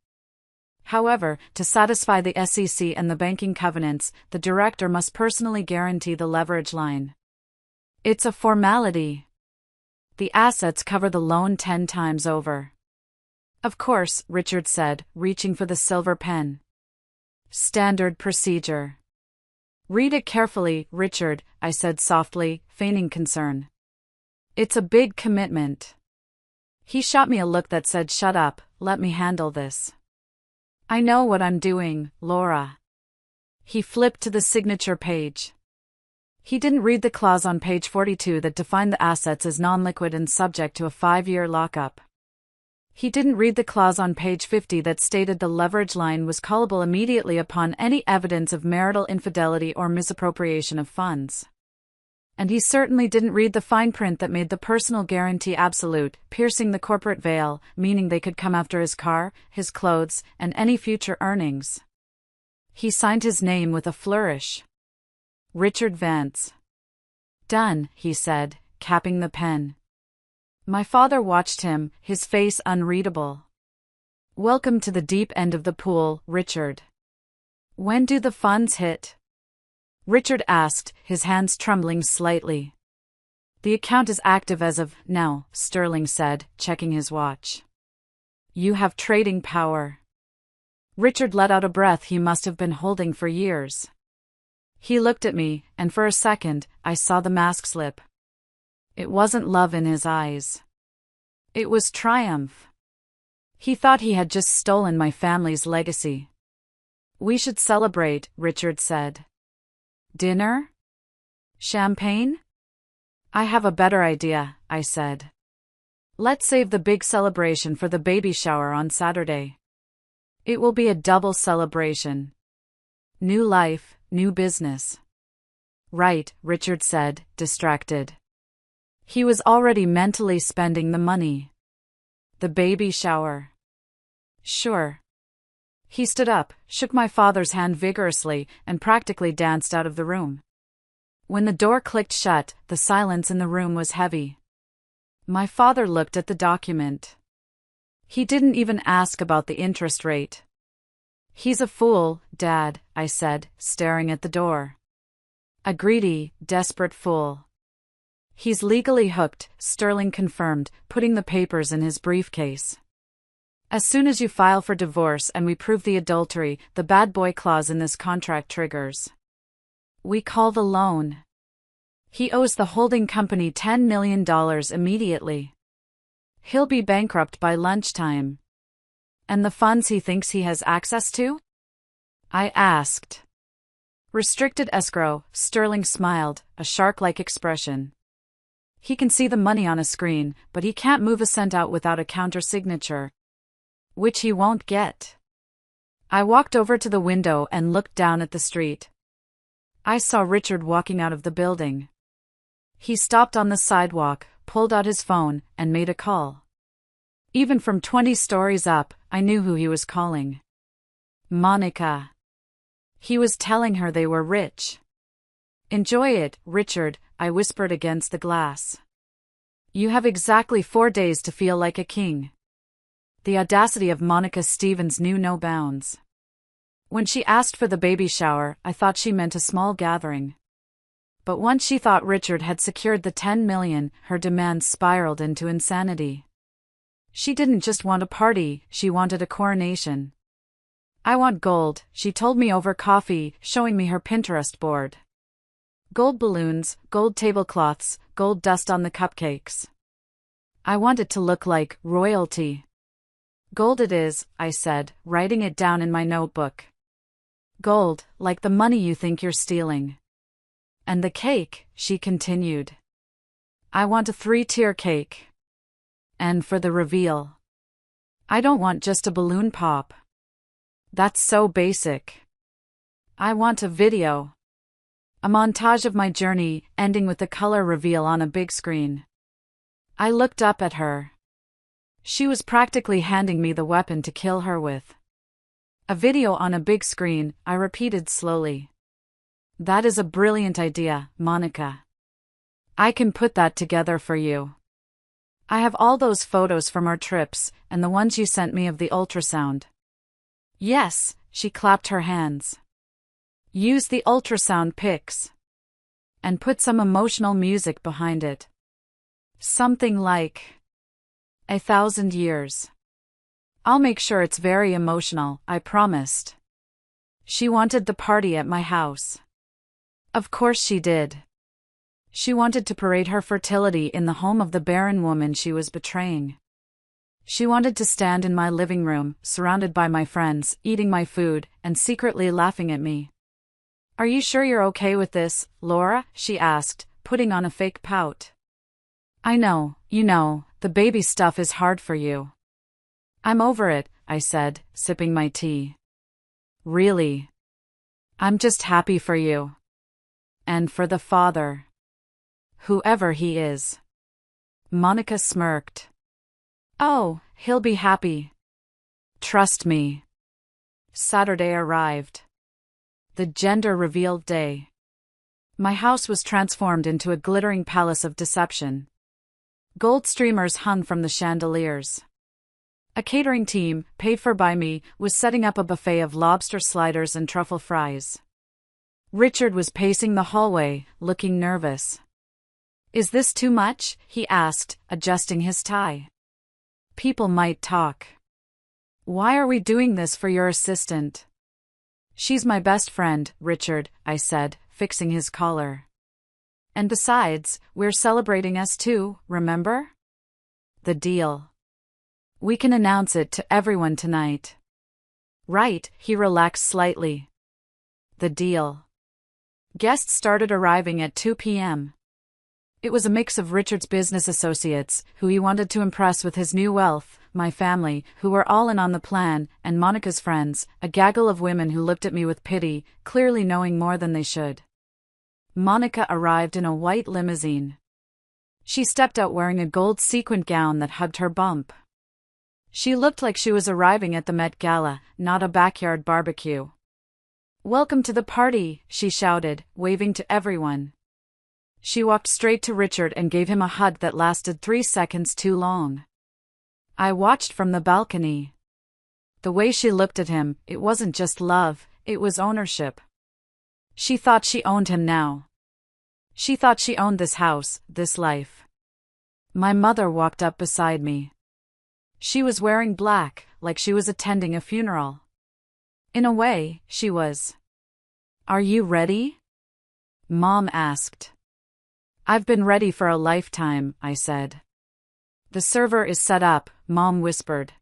However, to satisfy the SEC and the banking covenants, the director must personally guarantee the leverage line. It's a formality. The assets cover the loan 10 times over." "Of course," Richard said, reaching for the silver pen. "Standard procedure." "Read it carefully, Richard," I said softly, feigning concern. "It's a big commitment." He shot me a look that said, "Shut up, let me handle this. I know what I'm doing, Laura." He flipped to the signature page. He didn't read the clause on page 42 that defined the assets as non-liquid and subject to a 5-year lockup. He didn't read the clause on page 50 that stated the leverage line was callable immediately upon any evidence of marital infidelity or misappropriation of funds. And he certainly didn't read the fine print that made the personal guarantee absolute, piercing the corporate veil, meaning they could come after his car, his clothes, and any future earnings. He signed his name with a flourish. "Richard Vance." "Done," he said, capping the pen. My father watched him, his face unreadable. "Welcome to the deep end of the pool, Richard. When do the funds hit?" Richard asked, his hands trembling slightly. "The account is active as of now," Sterling said, checking his watch. "You have trading power." Richard let out a breath he must have been holding for years. He looked at me, and for a second, I saw the mask slip. It wasn't love in his eyes. It was triumph. He thought he had just stolen my family's legacy. "We should celebrate," Richard said. "Dinner? Champagne?" "I have a better idea," I said. "Let's save the big celebration for the baby shower on Saturday. It will be a double celebration. New life, new business." "Right," Richard said, distracted. He was already mentally spending the money. "The baby shower." "Sure." He stood up, shook my father's hand vigorously, and practically danced out of the room. When the door clicked shut, the silence in the room was heavy. My father looked at the document. He didn't even ask about the interest rate. "He's a fool, Dad," I said, staring at the door. "A greedy, desperate fool. He's legally hooked, Sterling confirmed, putting the papers in his briefcase. As soon as you file for divorce and we prove the adultery, the bad boy clause in this contract triggers. We call the loan. He owes the holding company $10 million immediately. He'll be bankrupt by lunchtime. And the funds he thinks he has access to? I asked. Restricted escrow, Sterling smiled, a shark-like expression. He can see the money on a screen, but he can't move a cent out without a counter-signature. Which he won't get. I walked over to the window and looked down at the street. I saw Richard walking out of the building. He stopped on the sidewalk, pulled out his phone, and made a call. Even from 20 stories up, I knew who he was calling. Monica. He was telling her they were rich. Enjoy it, Richard, I whispered against the glass. You have exactly 4 days to feel like a king. The audacity of Monica Stevens knew no bounds. When she asked for the baby shower, I thought she meant a small gathering. But once she thought Richard had secured the $10 million, her demands spiraled into insanity. She didn't just want a party, she wanted a coronation. I want gold, she told me over coffee, showing me her Pinterest board. Gold balloons, gold tablecloths, gold dust on the cupcakes. I want it to look like royalty. Gold it is, I said, writing it down in my notebook. Gold, like the money you think you're stealing. And the cake, she continued. I want a 3-tier cake. And for the reveal. I don't want just a balloon pop. That's so basic. I want a video. A montage of my journey, ending with the color reveal on a big screen. I looked up at her. She was practically handing me the weapon to kill her with. A video on a big screen, I repeated slowly. That is a brilliant idea, Monica. I can put that together for you. I have all those photos from our trips, and the ones you sent me of the ultrasound. Yes, she clapped her hands. Use the ultrasound pics. And put some emotional music behind it. Something like 1,000 years. I'll make sure it's very emotional, I promised. She wanted the party at my house. Of course she did. She wanted to parade her fertility in the home of the barren woman she was betraying. She wanted to stand in my living room, surrounded by my friends, eating my food, and secretly laughing at me. Are you sure you're okay with this, Laura? She asked, putting on a fake pout. I know, the baby stuff is hard for you. I'm over it, I said, sipping my tea. Really? I'm just happy for you. And for the father. Whoever he is. Monica smirked. Oh, he'll be happy. Trust me. Saturday arrived. The gender-revealed day. My house was transformed into a glittering palace of deception. Gold streamers hung from the chandeliers. A catering team, paid for by me, was setting up a buffet of lobster sliders and truffle fries. Richard was pacing the hallway, looking nervous. Is this too much? He asked, adjusting his tie. People might talk. Why are we doing this for your assistant? She's my best friend, Richard, I said, fixing his collar. And besides, we're celebrating us too, remember? The deal. We can announce it to everyone tonight. Right, he relaxed slightly. The deal. Guests started arriving at 2 p.m. It was a mix of Richard's business associates, who he wanted to impress with his new wealth, my family, who were all in on the plan, and Monica's friends, a gaggle of women who looked at me with pity, clearly knowing more than they should. Monica arrived in a white limousine. She stepped out wearing a gold sequined gown that hugged her bump. She looked like she was arriving at the Met Gala, not a backyard barbecue. Welcome to the party, she shouted, waving to everyone. She walked straight to Richard and gave him a hug that lasted 3 seconds too long. I watched from the balcony. The way she looked at him, it wasn't just love, it was ownership. She thought she owned him now. She thought she owned this house, this life. My mother walked up beside me. She was wearing black, like she was attending a funeral. In a way, she was. "Are you ready?" Mom asked. "I've been ready for a lifetime," I said. "The server is set up," Mom whispered.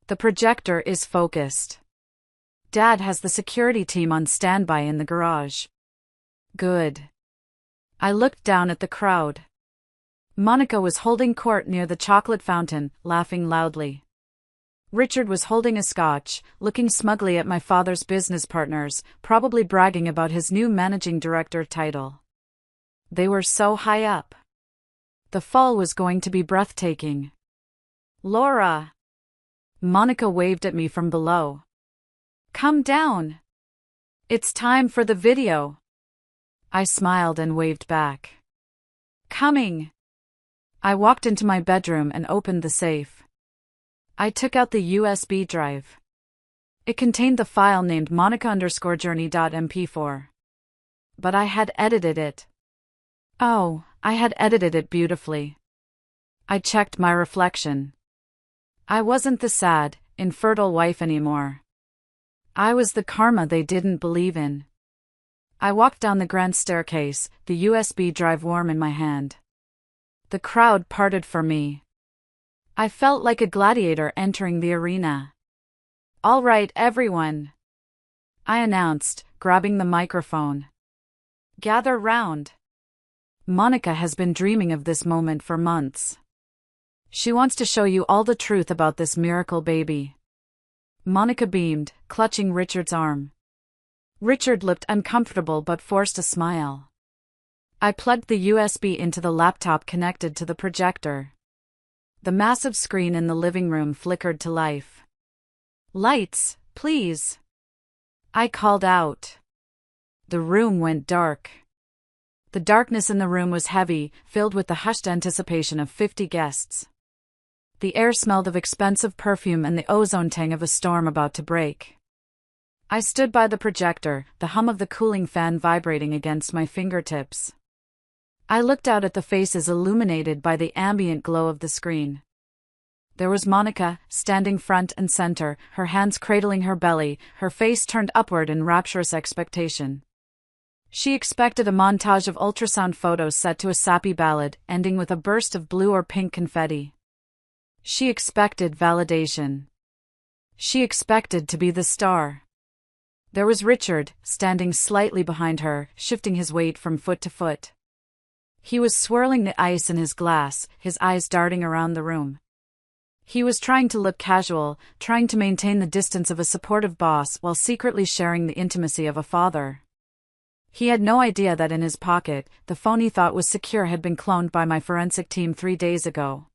"The projector is focused. Dad has the security team on standby in the garage." "Good." I looked down at the crowd. Monica was holding court near the chocolate fountain, laughing loudly. Richard was holding a scotch, looking smugly at my father's business partners, probably bragging about his new managing director title. They were so high up. The fall was going to be breathtaking. "Laura!" Monica waved at me from below. "Come down. It's time for the video." I smiled and waved back. "Coming." I walked into my bedroom and opened the safe. I took out the USB drive. It contained the file named monica_journey.mp4. But I had edited it. Oh, I had edited it beautifully. I checked my reflection. I wasn't the sad, infertile wife anymore. I was the karma they didn't believe in. I walked down the grand staircase, the USB drive warm in my hand. The crowd parted for me. I felt like a gladiator entering the arena. "All right, everyone," I announced, grabbing the microphone. "Gather round. Monica has been dreaming of this moment for months. She wants to show you all the truth about this miracle baby." Monica beamed, clutching Richard's arm. Richard looked uncomfortable but forced a smile. I plugged the USB into the laptop connected to the projector. The massive screen in the living room flickered to life. "Lights, please," I called out. The room went dark. The darkness in the room was heavy, filled with the hushed anticipation of 50 guests. The air smelled of expensive perfume and the ozone tang of a storm about to break. I stood by the projector, the hum of the cooling fan vibrating against my fingertips. I looked out at the faces illuminated by the ambient glow of the screen. There was Monica, standing front and center, her hands cradling her belly, her face turned upward in rapturous expectation. She expected a montage of ultrasound photos set to a sappy ballad, ending with a burst of blue or pink confetti. She expected validation. She expected to be the star. There was Richard, standing slightly behind her, shifting his weight from foot to foot. He was swirling the ice in his glass, his eyes darting around the room. He was trying to look casual, trying to maintain the distance of a supportive boss while secretly sharing the intimacy of a father. He had no idea that in his pocket, the phone he thought was secure had been cloned by my forensic team 3 days ago.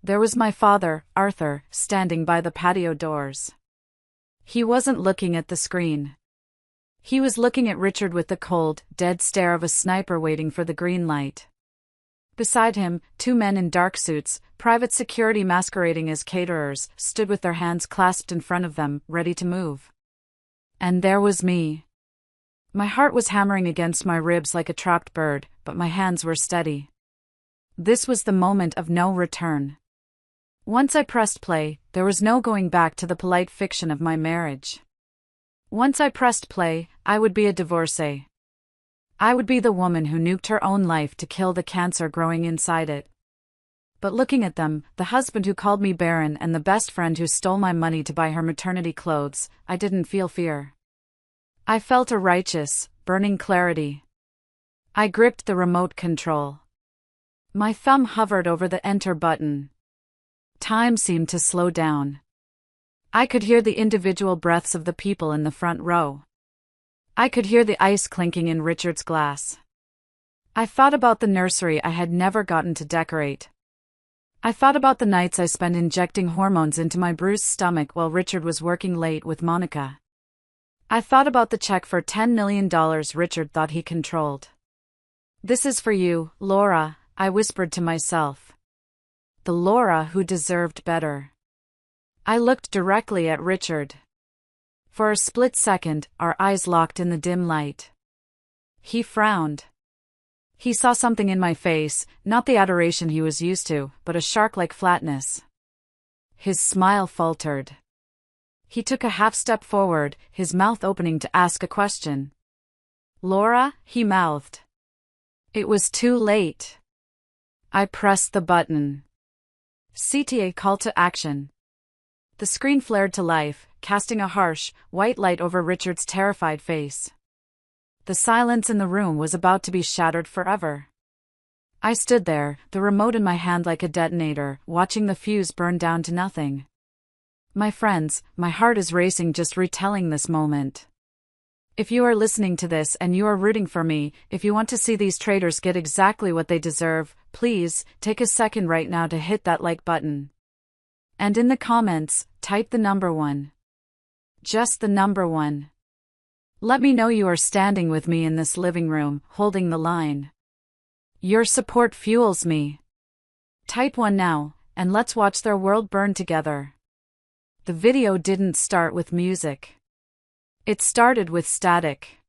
There was my father, Arthur, standing by the patio doors. He wasn't looking at the screen. He was looking at Richard with the cold, dead stare of a sniper waiting for the green light. Beside him, 2 men in dark suits, private security masquerading as caterers, stood with their hands clasped in front of them, ready to move. And there was me. My heart was hammering against my ribs like a trapped bird, but my hands were steady. This was the moment of no return. Once I pressed play, there was no going back to the polite fiction of my marriage. Once I pressed play, I would be a divorcee. I would be the woman who nuked her own life to kill the cancer growing inside it. But looking at them, the husband who called me barren and the best friend who stole my money to buy her maternity clothes, I didn't feel fear. I felt a righteous, burning clarity. I gripped the remote control. My thumb hovered over the enter button. Time seemed to slow down. I could hear the individual breaths of the people in the front row. I could hear the ice clinking in Richard's glass. I thought about the nursery I had never gotten to decorate. I thought about the nights I spent injecting hormones into my bruised stomach while Richard was working late with Monica. I thought about the check for $10 million Richard thought he controlled. "This is for you, Laura," I whispered to myself. The Laura who deserved better. I looked directly at Richard. For a split second, our eyes locked in the dim light. He frowned. He saw something in my face, not the adoration he was used to, but a shark-like flatness. His smile faltered. He took a half-step forward, his mouth opening to ask a question. "Laura," he mouthed. It was too late. I pressed the button. CTA call to action. The screen flared to life, casting a harsh, white light over Richard's terrified face. The silence in the room was about to be shattered forever. I stood there, the remote in my hand like a detonator, watching the fuse burn down to nothing. My friends, my heart is racing just retelling this moment. If you are listening to this and you are rooting for me, if you want to see these traitors get exactly what they deserve, please, take a second right now to hit that like button. And in the comments, type the number 1. Just the number 1. Let me know you are standing with me in this living room, holding the line. Your support fuels me. Type 1 now, and let's watch their world burn together. The video didn't start with music. It started with static.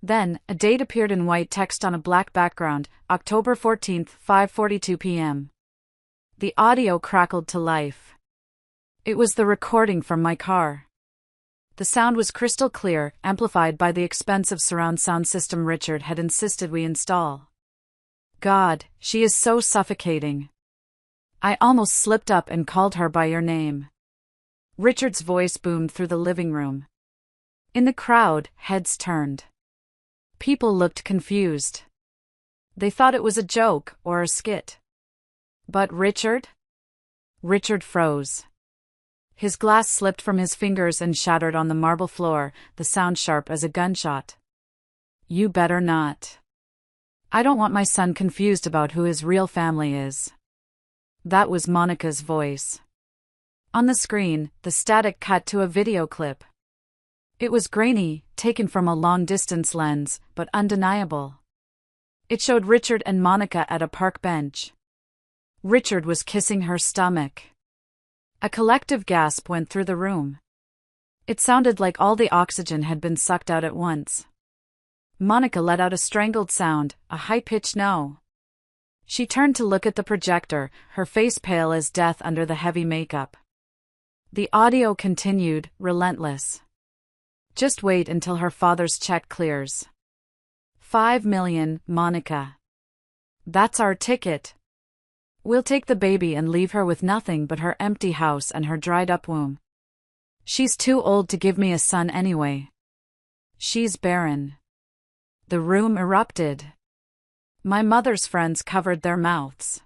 Then, a date appeared in white text on a black background, October 14th, 5:42 p.m. The audio crackled to life. It was the recording from my car. The sound was crystal clear, amplified by the expensive surround sound system Richard had insisted we install. God, she is so suffocating. I almost slipped up and called her by your name. Richard's voice boomed through the living room. In the crowd, heads turned. People looked confused. They thought it was a joke or a skit. But Richard? Richard froze. His glass slipped from his fingers and shattered on the marble floor, the sound sharp as a gunshot. You better not. I don't want my son confused about who his real family is. That was Monica's voice. On the screen, the static cut to a video clip. It was grainy, taken from a long-distance lens, but undeniable. It showed Richard and Monica at a park bench. Richard was kissing her stomach. A collective gasp went through the room. It sounded like all the oxygen had been sucked out at once. Monica let out a strangled sound, a high-pitched no. She turned to look at the projector, her face pale as death under the heavy makeup. The audio continued, relentless. Just wait until her father's check clears. 5 million, Monica. That's our ticket. We'll take the baby and leave her with nothing but her empty house and her dried-up womb. She's too old to give me a son anyway. She's barren. The room erupted. My mother's friends covered their mouths.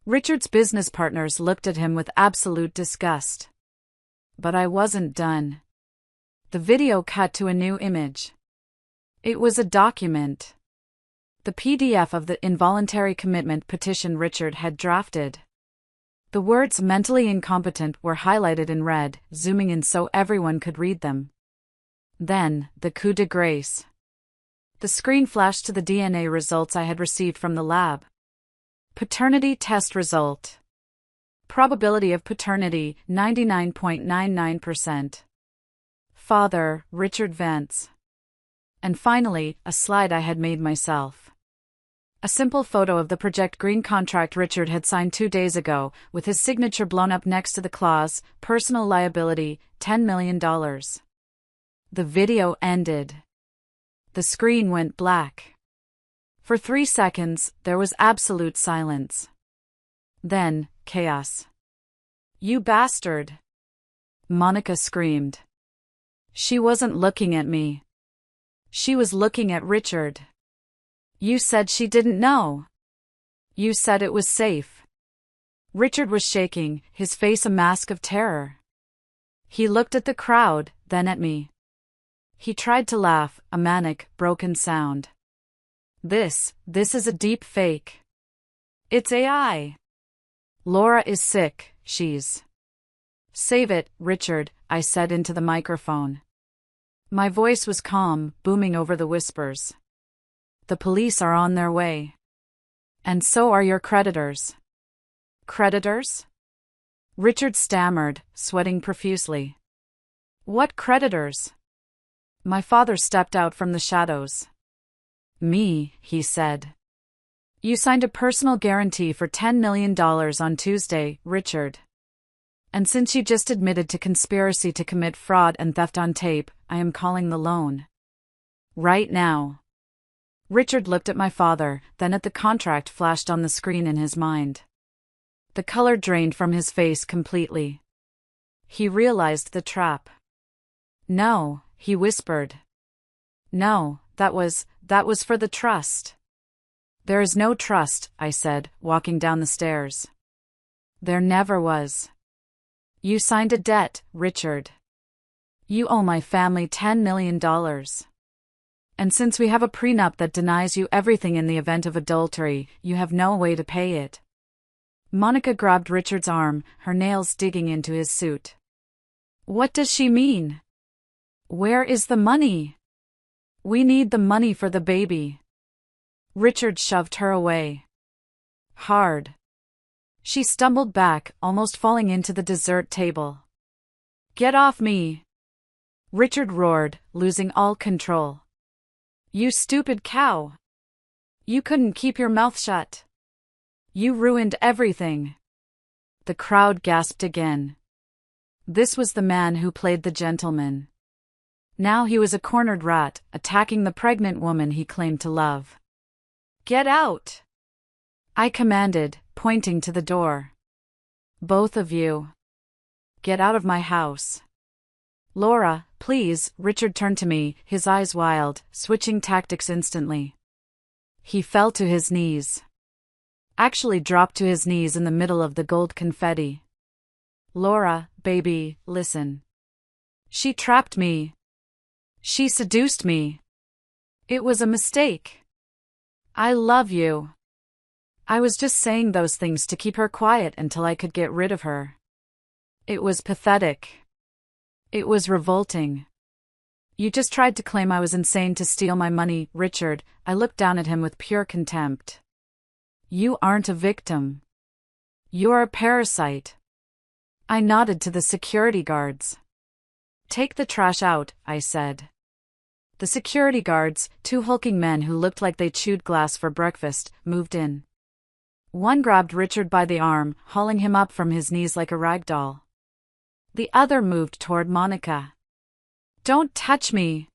Richard's business partners looked at him with absolute disgust. But I wasn't done. The video cut to a new image. It was a document. The PDF of the involuntary commitment petition Richard had drafted. The words mentally incompetent were highlighted in red, zooming in so everyone could read them. Then, the coup de grace. The screen flashed to the DNA results I had received from the lab. Paternity test result. Probability of paternity, 99.99%. Father, Richard Vance. And finally, a slide I had made myself. A simple photo of the Project Green contract Richard had signed 2 days ago, with his signature blown up next to the clause, personal liability, $10 million. The video ended. The screen went black. For 3 seconds, there was absolute silence. Then, chaos. You bastard! Monica screamed. She wasn't looking at me. She was looking at Richard. You said she didn't know. You said it was safe. Richard was shaking, his face a mask of terror. He looked at the crowd, then at me. He tried to laugh, a manic, broken sound. This is a deep fake. It's AI. Laura is sick, she's. Save it, Richard, I said into the microphone. My voice was calm, booming over the whispers. The police are on their way. And so are your creditors. Creditors? Richard stammered, sweating profusely. What creditors? My father stepped out from the shadows. Me, he said. You signed a personal guarantee for $10 million on Tuesday, Richard. And since you just admitted to conspiracy to commit fraud and theft on tape, I am calling the loan. Right now. Richard looked at my father, then at the contract flashed on the screen in his mind. The color drained from his face completely. He realized the trap. No, he whispered. No, that was for the trust. There is no trust, I said, walking down the stairs. There never was. You signed a debt, Richard. You owe my family $10 million. And since we have a prenup that denies you everything in the event of adultery, you have no way to pay it. Monica grabbed Richard's arm, her nails digging into his suit. What does she mean? Where is the money? We need the money for the baby. Richard shoved her away. Hard. She stumbled back, almost falling into the dessert table. Get off me! Richard roared, losing all control. You stupid cow! You couldn't keep your mouth shut. You ruined everything. The crowd gasped again. This was the man who played the gentleman. Now he was a cornered rat, attacking the pregnant woman he claimed to love. Get out! I commanded, pointing to the door. Both of you. Get out of my house. Laura, please, Richard turned to me, his eyes wild, switching tactics instantly. He fell to his knees. Actually dropped to his knees in the middle of the gold confetti. Laura, baby, listen. She trapped me. She seduced me. It was a mistake. I love you. I was just saying those things to keep her quiet until I could get rid of her. It was pathetic. It was revolting. You just tried to claim I was insane to steal my money, Richard. I looked down at him with pure contempt. You aren't a victim. You're a parasite. I nodded to the security guards. Take the trash out, I said. The security guards, two hulking men who looked like they chewed glass for breakfast, moved in. One grabbed Richard by the arm, hauling him up from his knees like a rag doll. The other moved toward Monica. Don't touch me!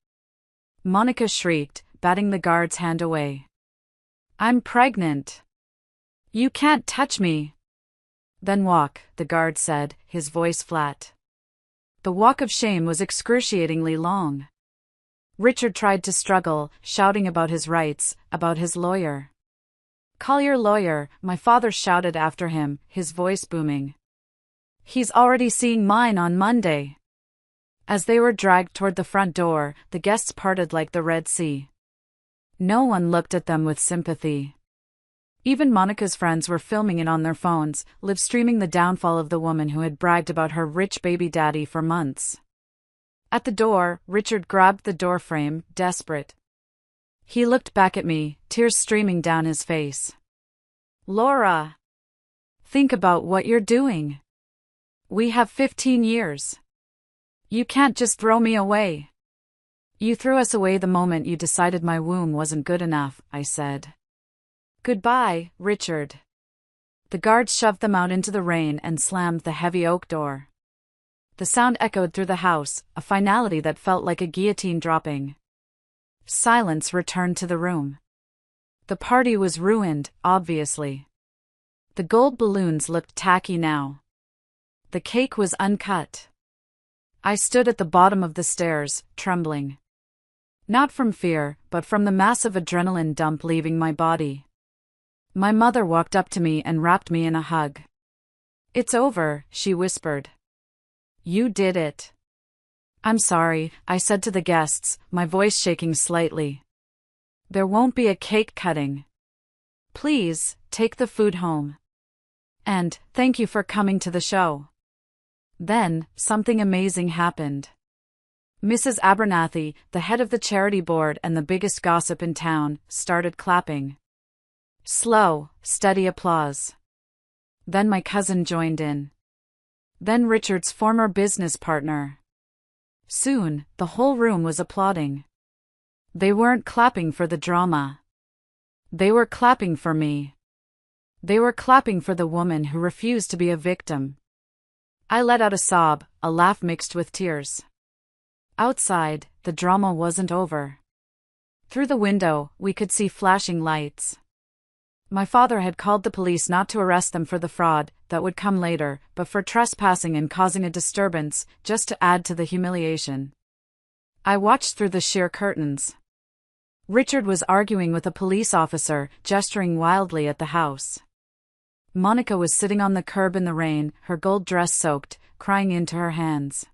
Monica shrieked, batting the guard's hand away. I'm pregnant. You can't touch me. Then walk, the guard said, his voice flat. The walk of shame was excruciatingly long. Richard tried to struggle, shouting about his rights, about his lawyer. Call your lawyer, my father shouted after him, his voice booming. He's already seeing mine on Monday. As they were dragged toward the front door, the guests parted like the Red Sea. No one looked at them with sympathy. Even Monica's friends were filming it on their phones, live-streaming the downfall of the woman who had bragged about her rich baby daddy for months. At the door, Richard grabbed the doorframe, desperate. He looked back at me, tears streaming down his face. Laura! Think about what you're doing. We have 15 years. You can't just throw me away. You threw us away the moment you decided my womb wasn't good enough, I said. Goodbye, Richard. The guards shoved them out into the rain and slammed the heavy oak door. The sound echoed through the house, a finality that felt like a guillotine dropping. Silence returned to the room. The party was ruined, obviously. The gold balloons looked tacky now. The cake was uncut. I stood at the bottom of the stairs, trembling. Not from fear, but from the massive adrenaline dump leaving my body. My mother walked up to me and wrapped me in a hug. It's over, she whispered. You did it. I'm sorry, I said to the guests, my voice shaking slightly. There won't be a cake cutting. Please, take the food home. And, thank you for coming to the show. Then, something amazing happened. Mrs. Abernathy, the head of the charity board and the biggest gossip in town, started clapping. Slow, steady applause. Then my cousin joined in. Then Richard's former business partner. Soon, the whole room was applauding. They weren't clapping for the drama. They were clapping for me. They were clapping for the woman who refused to be a victim. I let out a sob, a laugh mixed with tears. Outside, the drama wasn't over. Through the window, we could see flashing lights. My father had called the police not to arrest them for the fraud, that would come later, but for trespassing and causing a disturbance, just to add to the humiliation. I watched through the sheer curtains. Richard was arguing with a police officer, gesturing wildly at the house. Monica was sitting on the curb in the rain, her gold dress soaked, crying into her hands.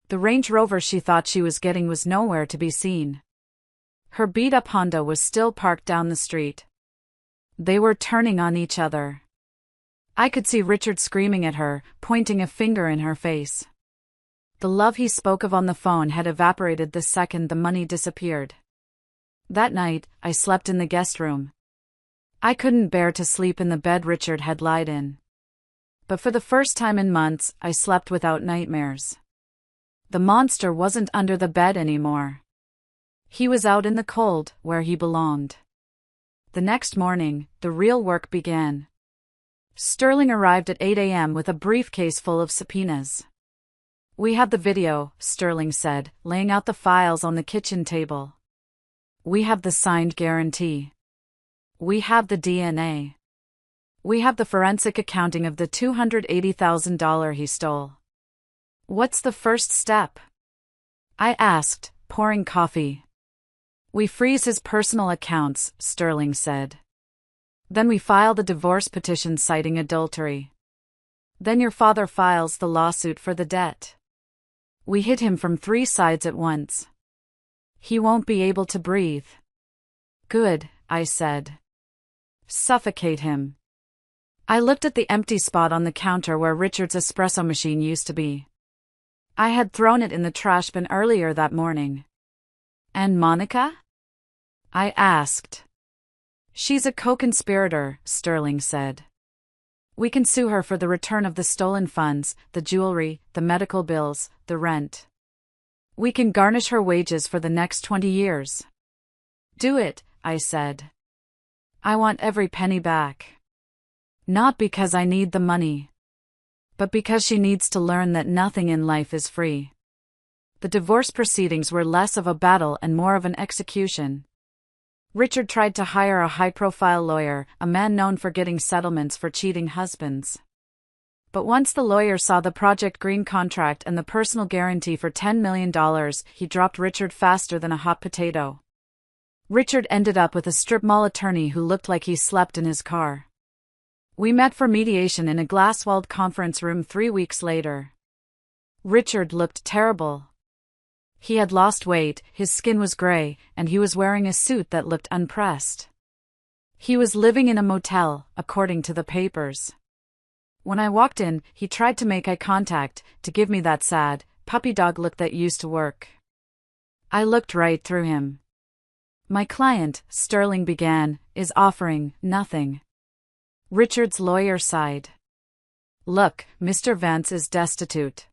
The Range Rover she thought she was getting was nowhere to be seen. Her beat-up Honda was still parked down the street. They were turning on each other. I could see Richard screaming at her, pointing a finger in her face. The love he spoke of on the phone had evaporated the second the money disappeared. That night, I slept in the guest room. I couldn't bear to sleep in the bed Richard had lied in. But for the first time in months, I slept without nightmares. The monster wasn't under the bed anymore. He was out in the cold, where he belonged. The next morning, the real work began. Sterling arrived at 8 a.m. with a briefcase full of subpoenas. "We have the video," Sterling said, laying out the files on the kitchen table. "We have the signed guarantee. We have the DNA. We have the forensic accounting of the $280,000 he stole." "What's the first step?" I asked, pouring coffee. "We freeze his personal accounts," Sterling said. "Then we file the divorce petition citing adultery. Then your father files the lawsuit for the debt. We hit him from 3 sides at once. He won't be able to breathe." "Good," I said. "Suffocate him." I looked at the empty spot on the counter where Richard's espresso machine used to be. I had thrown it in the trash bin earlier that morning. "And Monica?" I asked. "She's a co-conspirator," Sterling said. "We can sue her for the return of the stolen funds, the jewelry, the medical bills, the rent. We can garnish her wages for the next 20 years. "Do it," I said. "I want every penny back. Not because I need the money, but because she needs to learn that nothing in life is free." The divorce proceedings were less of a battle and more of an execution. Richard tried to hire a high-profile lawyer, a man known for getting settlements for cheating husbands. But once the lawyer saw the Project Green contract and the personal guarantee for $10 million, he dropped Richard faster than a hot potato. Richard ended up with a strip mall attorney who looked like he slept in his car. We met for mediation in a glass-walled conference room 3 weeks later. Richard looked terrible. He had lost weight, his skin was gray, and he was wearing a suit that looked unpressed. He was living in a motel, according to the papers. When I walked in, he tried to make eye contact, to give me that sad, puppy dog look that used to work. I looked right through him. "My client," Sterling began, "is offering nothing." Richard's lawyer sighed. "Look, Mr. Vance is destitute.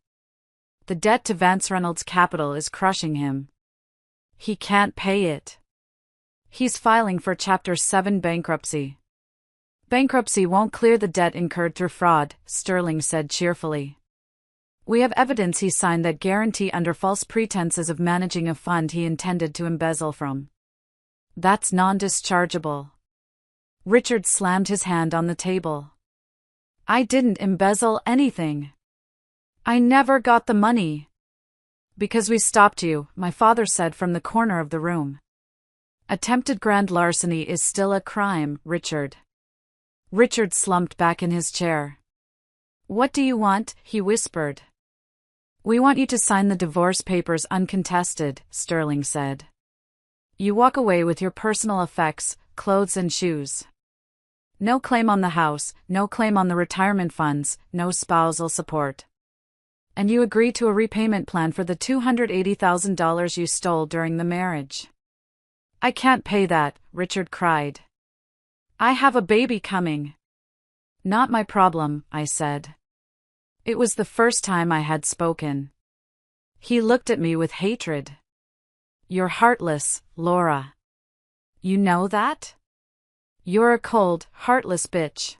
The debt to Vance Reynolds Capital is crushing him. He can't pay it. He's filing for Chapter 7 bankruptcy." "Bankruptcy won't clear the debt incurred through fraud," Sterling said cheerfully. "We have evidence he signed that guarantee under false pretenses of managing a fund he intended to embezzle from. That's non-dischargeable." Richard slammed his hand on the table. "I didn't embezzle anything. I never got the money." "Because we stopped you," my father said from the corner of the room. "Attempted grand larceny is still a crime, Richard." Richard slumped back in his chair. "What do you want?" he whispered. "We want you to sign the divorce papers uncontested," Sterling said. "You walk away with your personal effects, clothes and shoes. No claim on the house, no claim on the retirement funds, no spousal support. And you agree to a repayment plan for the $280,000 you stole during the marriage." "I can't pay that," Richard cried. "I have a baby coming." "Not my problem," I said. It was the first time I had spoken. He looked at me with hatred. You're heartless, Laura. You know that? You're a cold, heartless bitch.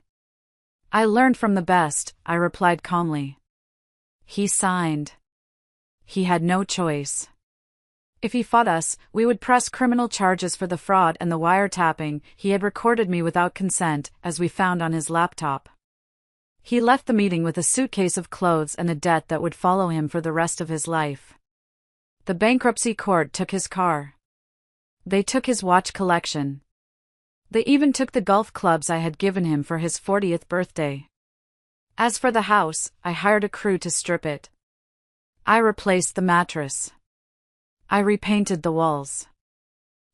I learned from the best, I replied calmly. He signed. He had no choice. If he fought us, we would press criminal charges for the fraud and the wiretapping. He had recorded me without consent, as we found on his laptop. He left the meeting with a suitcase of clothes and a debt that would follow him for the rest of his life. The bankruptcy court took his car. They took his watch collection. They even took the golf clubs I had given him for his 40th birthday. As for the house, I hired a crew to strip it. I replaced the mattress. I repainted the walls.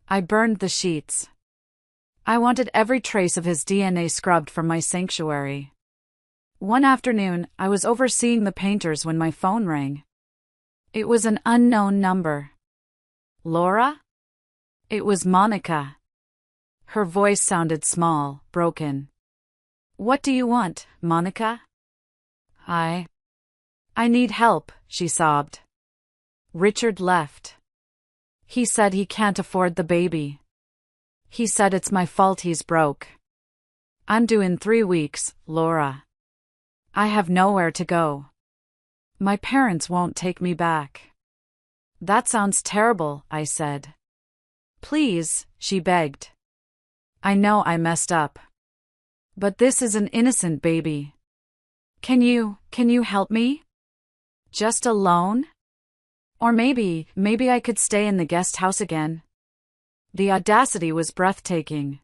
I burned the sheets. I wanted every trace of his DNA scrubbed from my sanctuary. One afternoon, I was overseeing the painters when my phone rang. It was an unknown number. Laura? It was Monica. Her voice sounded small, broken. What do you want, Monica? I need help, she sobbed. Richard left. He said he can't afford the baby. He said it's my fault he's broke. I'm due in 3 weeks, Laura. I have nowhere to go. My parents won't take me back. That sounds terrible, I said. Please, she begged. I know I messed up. But this is an innocent baby. Can you help me? Just a loan? Or maybe I could stay in the guest house again. The audacity was breathtaking.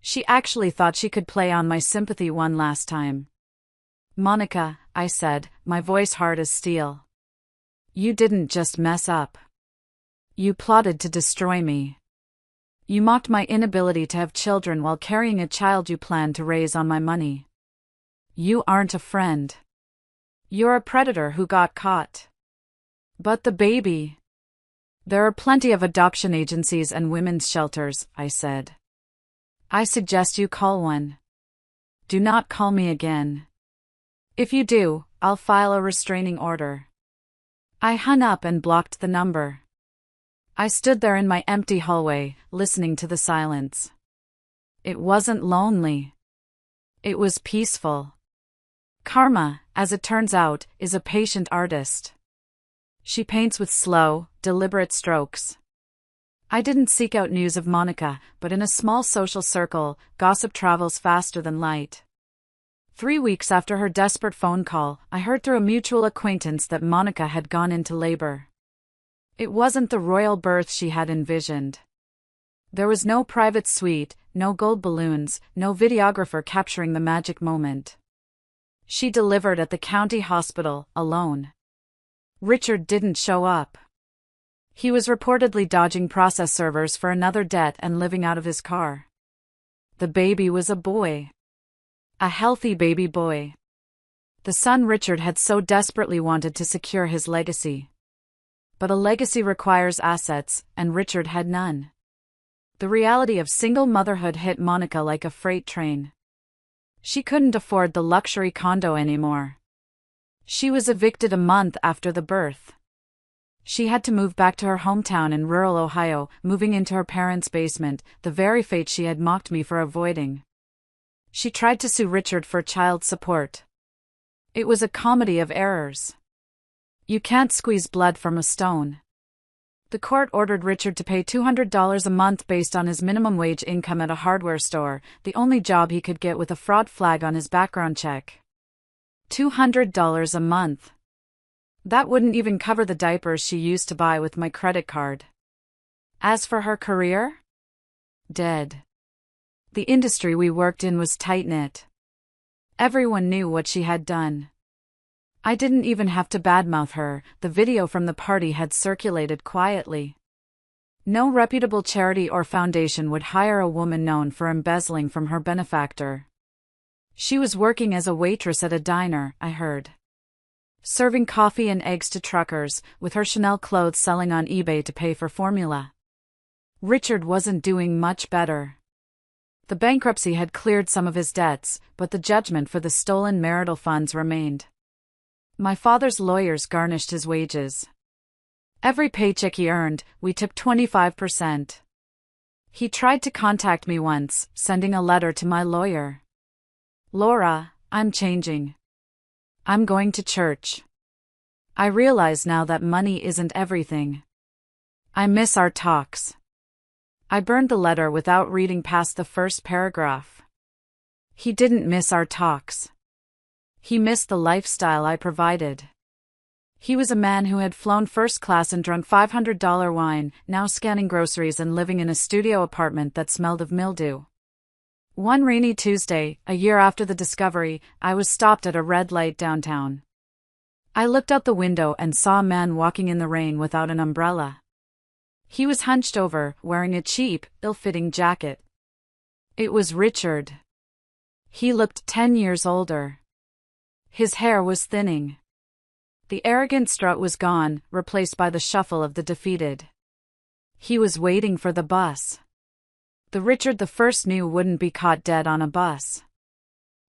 She actually thought she could play on my sympathy one last time. Monica, I said, my voice hard as steel. You didn't just mess up. You plotted to destroy me. You mocked my inability to have children while carrying a child you planned to raise on my money. You aren't a friend. You're a predator who got caught. But the baby. There are plenty of adoption agencies and women's shelters, I said. I suggest you call one. Do not call me again. If you do, I'll file a restraining order. I hung up and blocked the number. I stood there in my empty hallway, listening to the silence. It wasn't lonely. It was peaceful. Karma, as it turns out, is a patient artist. She paints with slow, deliberate strokes. I didn't seek out news of Monica, but in a small social circle, gossip travels faster than light. 3 weeks after her desperate phone call, I heard through a mutual acquaintance that Monica had gone into labor. It wasn't the royal birth she had envisioned. There was no private suite, no gold balloons, no videographer capturing the magic moment. She delivered at the county hospital, alone. Richard didn't show up. He was reportedly dodging process servers for another debt and living out of his car. The baby was a boy. A healthy baby boy. The son Richard had so desperately wanted to secure his legacy. But a legacy requires assets, and Richard had none. The reality of single motherhood hit Monica like a freight train. She couldn't afford the luxury condo anymore. She was evicted a month after the birth. She had to move back to her hometown in rural Ohio, moving into her parents' basement, the very fate she had mocked me for avoiding. She tried to sue Richard for child support. It was a comedy of errors. You can't squeeze blood from a stone. The court ordered Richard to pay $200 a month based on his minimum wage income at a hardware store, the only job he could get with a fraud flag on his background check. $200 a month. That wouldn't even cover the diapers she used to buy with my credit card. As for her career? Dead. The industry we worked in was tight-knit. Everyone knew what she had done. I didn't even have to badmouth her, the video from the party had circulated quietly. No reputable charity or foundation would hire a woman known for embezzling from her benefactor. She was working as a waitress at a diner, I heard. Serving coffee and eggs to truckers, with her Chanel clothes selling on eBay to pay for formula. Richard wasn't doing much better. The bankruptcy had cleared some of his debts, but the judgment for the stolen marital funds remained. My father's lawyers garnished his wages. Every paycheck he earned, we took 25%. He tried to contact me once, sending a letter to my lawyer. Laura, I'm changing. I'm going to church. I realize now that money isn't everything. I miss our talks. I burned the letter without reading past the first paragraph. He didn't miss our talks. He missed the lifestyle I provided. He was a man who had flown first class and drunk $500 wine, now scanning groceries and living in a studio apartment that smelled of mildew. One rainy Tuesday, a year after the discovery, I was stopped at a red light downtown. I looked out the window and saw a man walking in the rain without an umbrella. He was hunched over, wearing a cheap, ill-fitting jacket. It was Richard. He looked 10 years older. His hair was thinning. The arrogant strut was gone, replaced by the shuffle of the defeated. He was waiting for the bus. The Richard the first knew wouldn't be caught dead on a bus.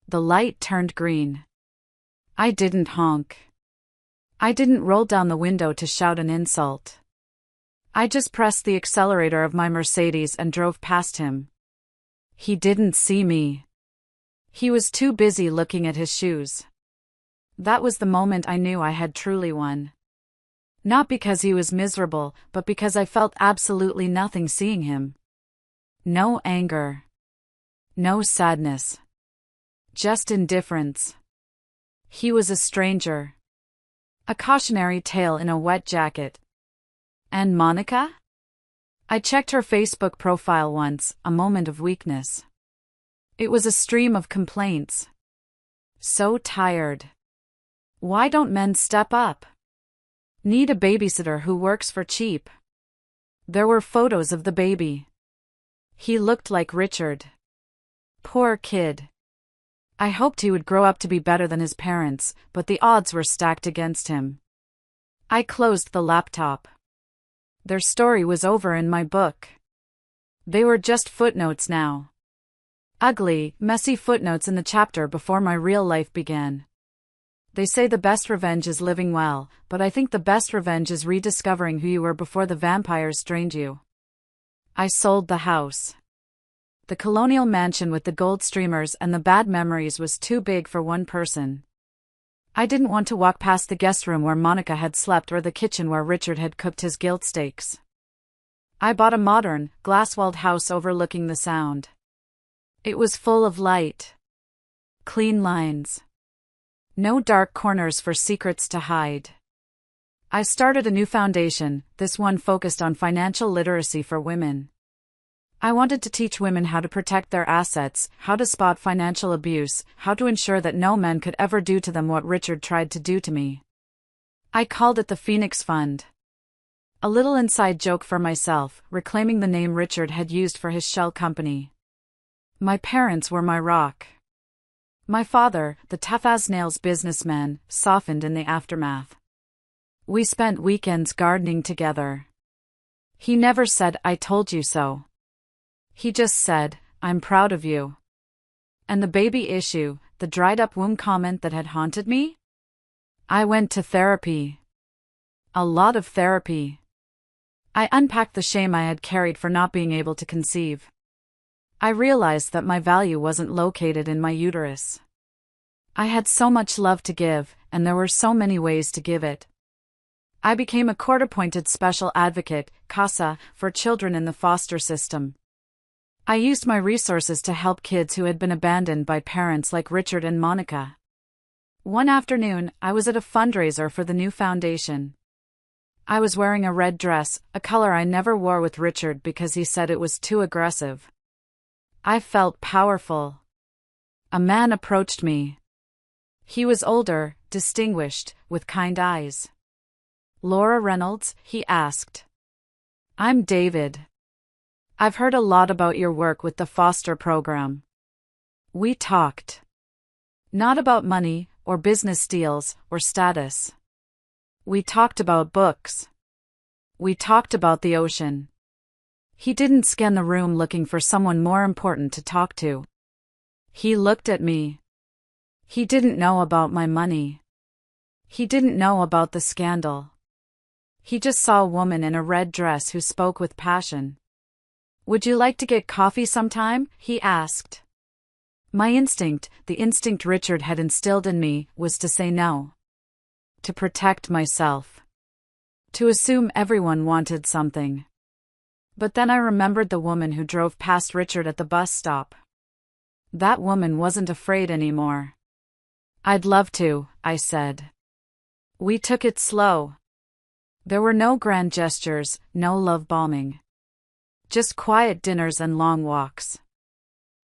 The light turned green. I didn't honk. I didn't roll down the window to shout an insult. I just pressed the accelerator of my Mercedes and drove past him. He didn't see me. He was too busy looking at his shoes. That was the moment I knew I had truly won. Not because he was miserable, but because I felt absolutely nothing seeing him. No anger. No sadness. Just indifference. He was a stranger. A cautionary tale in a wet jacket. And Monica? I checked her Facebook profile once, a moment of weakness. It was a stream of complaints. So tired. Why don't men step up? Need a babysitter who works for cheap. There were photos of the baby. He looked like Richard. Poor kid. I hoped he would grow up to be better than his parents, but the odds were stacked against him. I closed the laptop. Their story was over in my book. They were just footnotes now. Ugly, messy footnotes in the chapter before my real life began. They say the best revenge is living well, but I think the best revenge is rediscovering who you were before the vampires drained you. I sold the house. The colonial mansion with the gold streamers and the bad memories was too big for one person. I didn't want to walk past the guest room where Monica had slept or the kitchen where Richard had cooked his guilt steaks. I bought a modern, glass-walled house overlooking the Sound. It was full of light. Clean lines. No dark corners for secrets to hide. I started a new foundation, this one focused on financial literacy for women. I wanted to teach women how to protect their assets, how to spot financial abuse, how to ensure that no man could ever do to them what Richard tried to do to me. I called it the Phoenix Fund. A little inside joke for myself, reclaiming the name Richard had used for his shell company. My parents were my rock. My father, the tough-as-nails businessman, softened in the aftermath. We spent weekends gardening together. He never said, "I told you so." He just said, "I'm proud of you." And the baby issue, the dried-up womb comment that had haunted me? I went to therapy. A lot of therapy. I unpacked the shame I had carried for not being able to conceive. I realized that my value wasn't located in my uterus. I had so much love to give, and there were so many ways to give it. I became a court-appointed special advocate, CASA, for children in the foster system. I used my resources to help kids who had been abandoned by parents like Richard and Monica. One afternoon, I was at a fundraiser for the new foundation. I was wearing a red dress, a color I never wore with Richard because he said it was too aggressive. I felt powerful. A man approached me. He was older, distinguished, with kind eyes. "Laura Reynolds?" he asked. "I'm David. I've heard a lot about your work with the foster program." We talked. Not about money, or business deals, or status. We talked about books. We talked about the ocean. He didn't scan the room looking for someone more important to talk to. He looked at me. He didn't know about my money. He didn't know about the scandal. He just saw a woman in a red dress who spoke with passion. "Would you like to get coffee sometime?" he asked. My instinct, the instinct Richard had instilled in me, was to say no. To protect myself. To assume everyone wanted something. But then I remembered the woman who drove past Richard at the bus stop. That woman wasn't afraid anymore. "I'd love to," I said. We took it slow. There were no grand gestures, no love bombing. Just quiet dinners and long walks.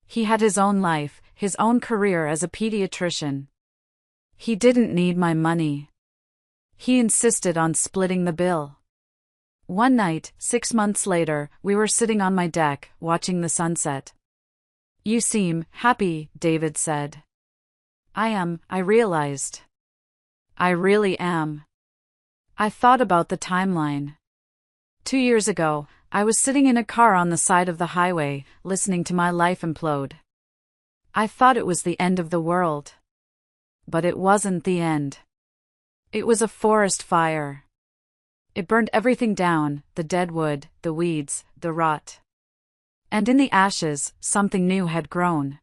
He had his own life, his own career as a pediatrician. He didn't need my money. He insisted on splitting the bill. One night, 6 months later, we were sitting on my deck, watching the sunset. "You seem happy," David said. "I am," I realized. "I really am." I thought about the timeline. 2 years ago, I was sitting in a car on the side of the highway, listening to my life implode. I thought it was the end of the world. But it wasn't the end. It was a forest fire. It burned everything down, the dead wood, the weeds, the rot. And in the ashes, something new had grown.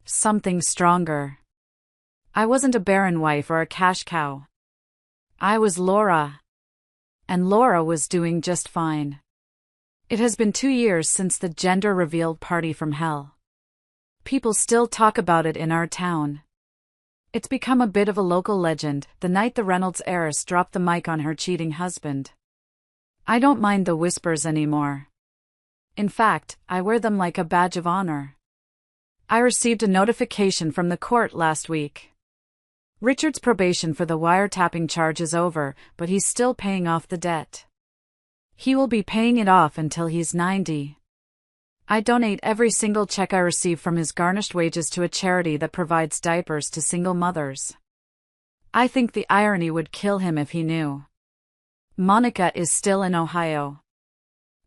Something stronger. I wasn't a barren wife or a cash cow. I was Laura. And Laura was doing just fine. It has been 2 years since the gender-revealed party from hell. People still talk about it in our town. It's become a bit of a local legend, the night the Reynolds heiress dropped the mic on her cheating husband. I don't mind the whispers anymore. In fact, I wear them like a badge of honor. I received a notification from the court last week. Richard's probation for the wiretapping charge is over, but he's still paying off the debt. He will be paying it off until he's 90. I donate every single check I receive from his garnished wages to a charity that provides diapers to single mothers. I think the irony would kill him if he knew. Monica is still in Ohio.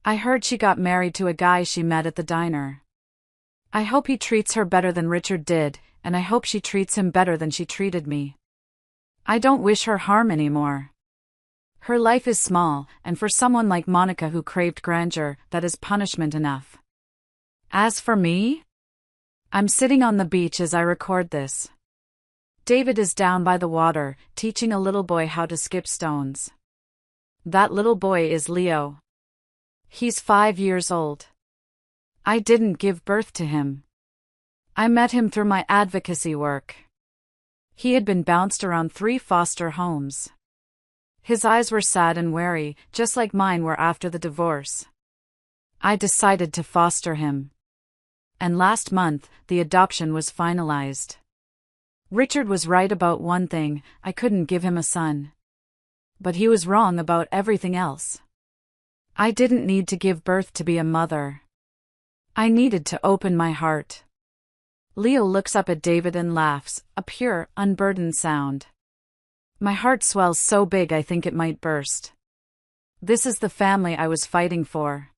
I heard she got married to a guy she met at the diner. I hope he treats her better than Richard did, and I hope she treats him better than she treated me. I don't wish her harm anymore. Her life is small, and for someone like Monica who craved grandeur, that is punishment enough. As for me? I'm sitting on the beach as I record this. David is down by the water, teaching a little boy how to skip stones. That little boy is Leo. He's 5 years old. I didn't give birth to him. I met him through my advocacy work. He had been bounced around 3 foster homes. His eyes were sad and wary, just like mine were after the divorce. I decided to foster him. And last month, the adoption was finalized. Richard was right about one thing, I couldn't give him a son. But he was wrong about everything else. I didn't need to give birth to be a mother. I needed to open my heart. Leo looks up at David and laughs, a pure, unburdened sound. My heart swells so big I think it might burst. This is the family I was fighting for.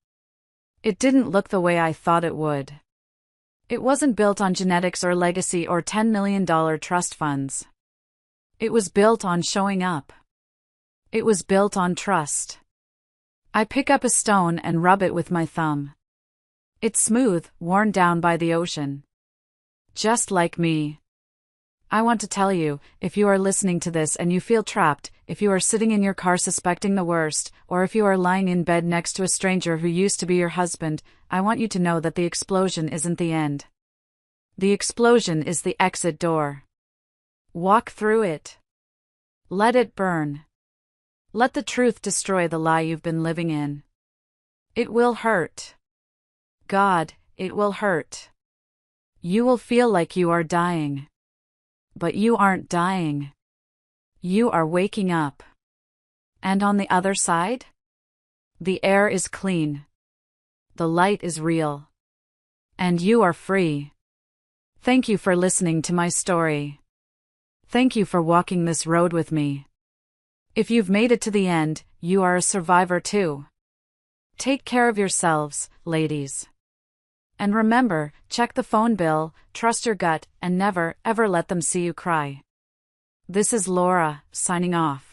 It didn't look the way I thought it would. It wasn't built on genetics or legacy or $10 million trust funds. It was built on showing up. It was built on trust. I pick up a stone and rub it with my thumb. It's smooth, worn down by the ocean. Just like me. I want to tell you, if you are listening to this and you feel trapped, if you are sitting in your car suspecting the worst, or if you are lying in bed next to a stranger who used to be your husband, I want you to know that the explosion isn't the end. The explosion is the exit door. Walk through it. Let it burn. Let the truth destroy the lie you've been living in. It will hurt. God, it will hurt. You will feel like you are dying. But you aren't dying. You are waking up. And on the other side? The air is clean. The light is real. And you are free. Thank you for listening to my story. Thank you for walking this road with me. If you've made it to the end, you are a survivor too. Take care of yourselves, ladies. And remember, check the phone bill, trust your gut, and never, ever let them see you cry. This is Laura, signing off.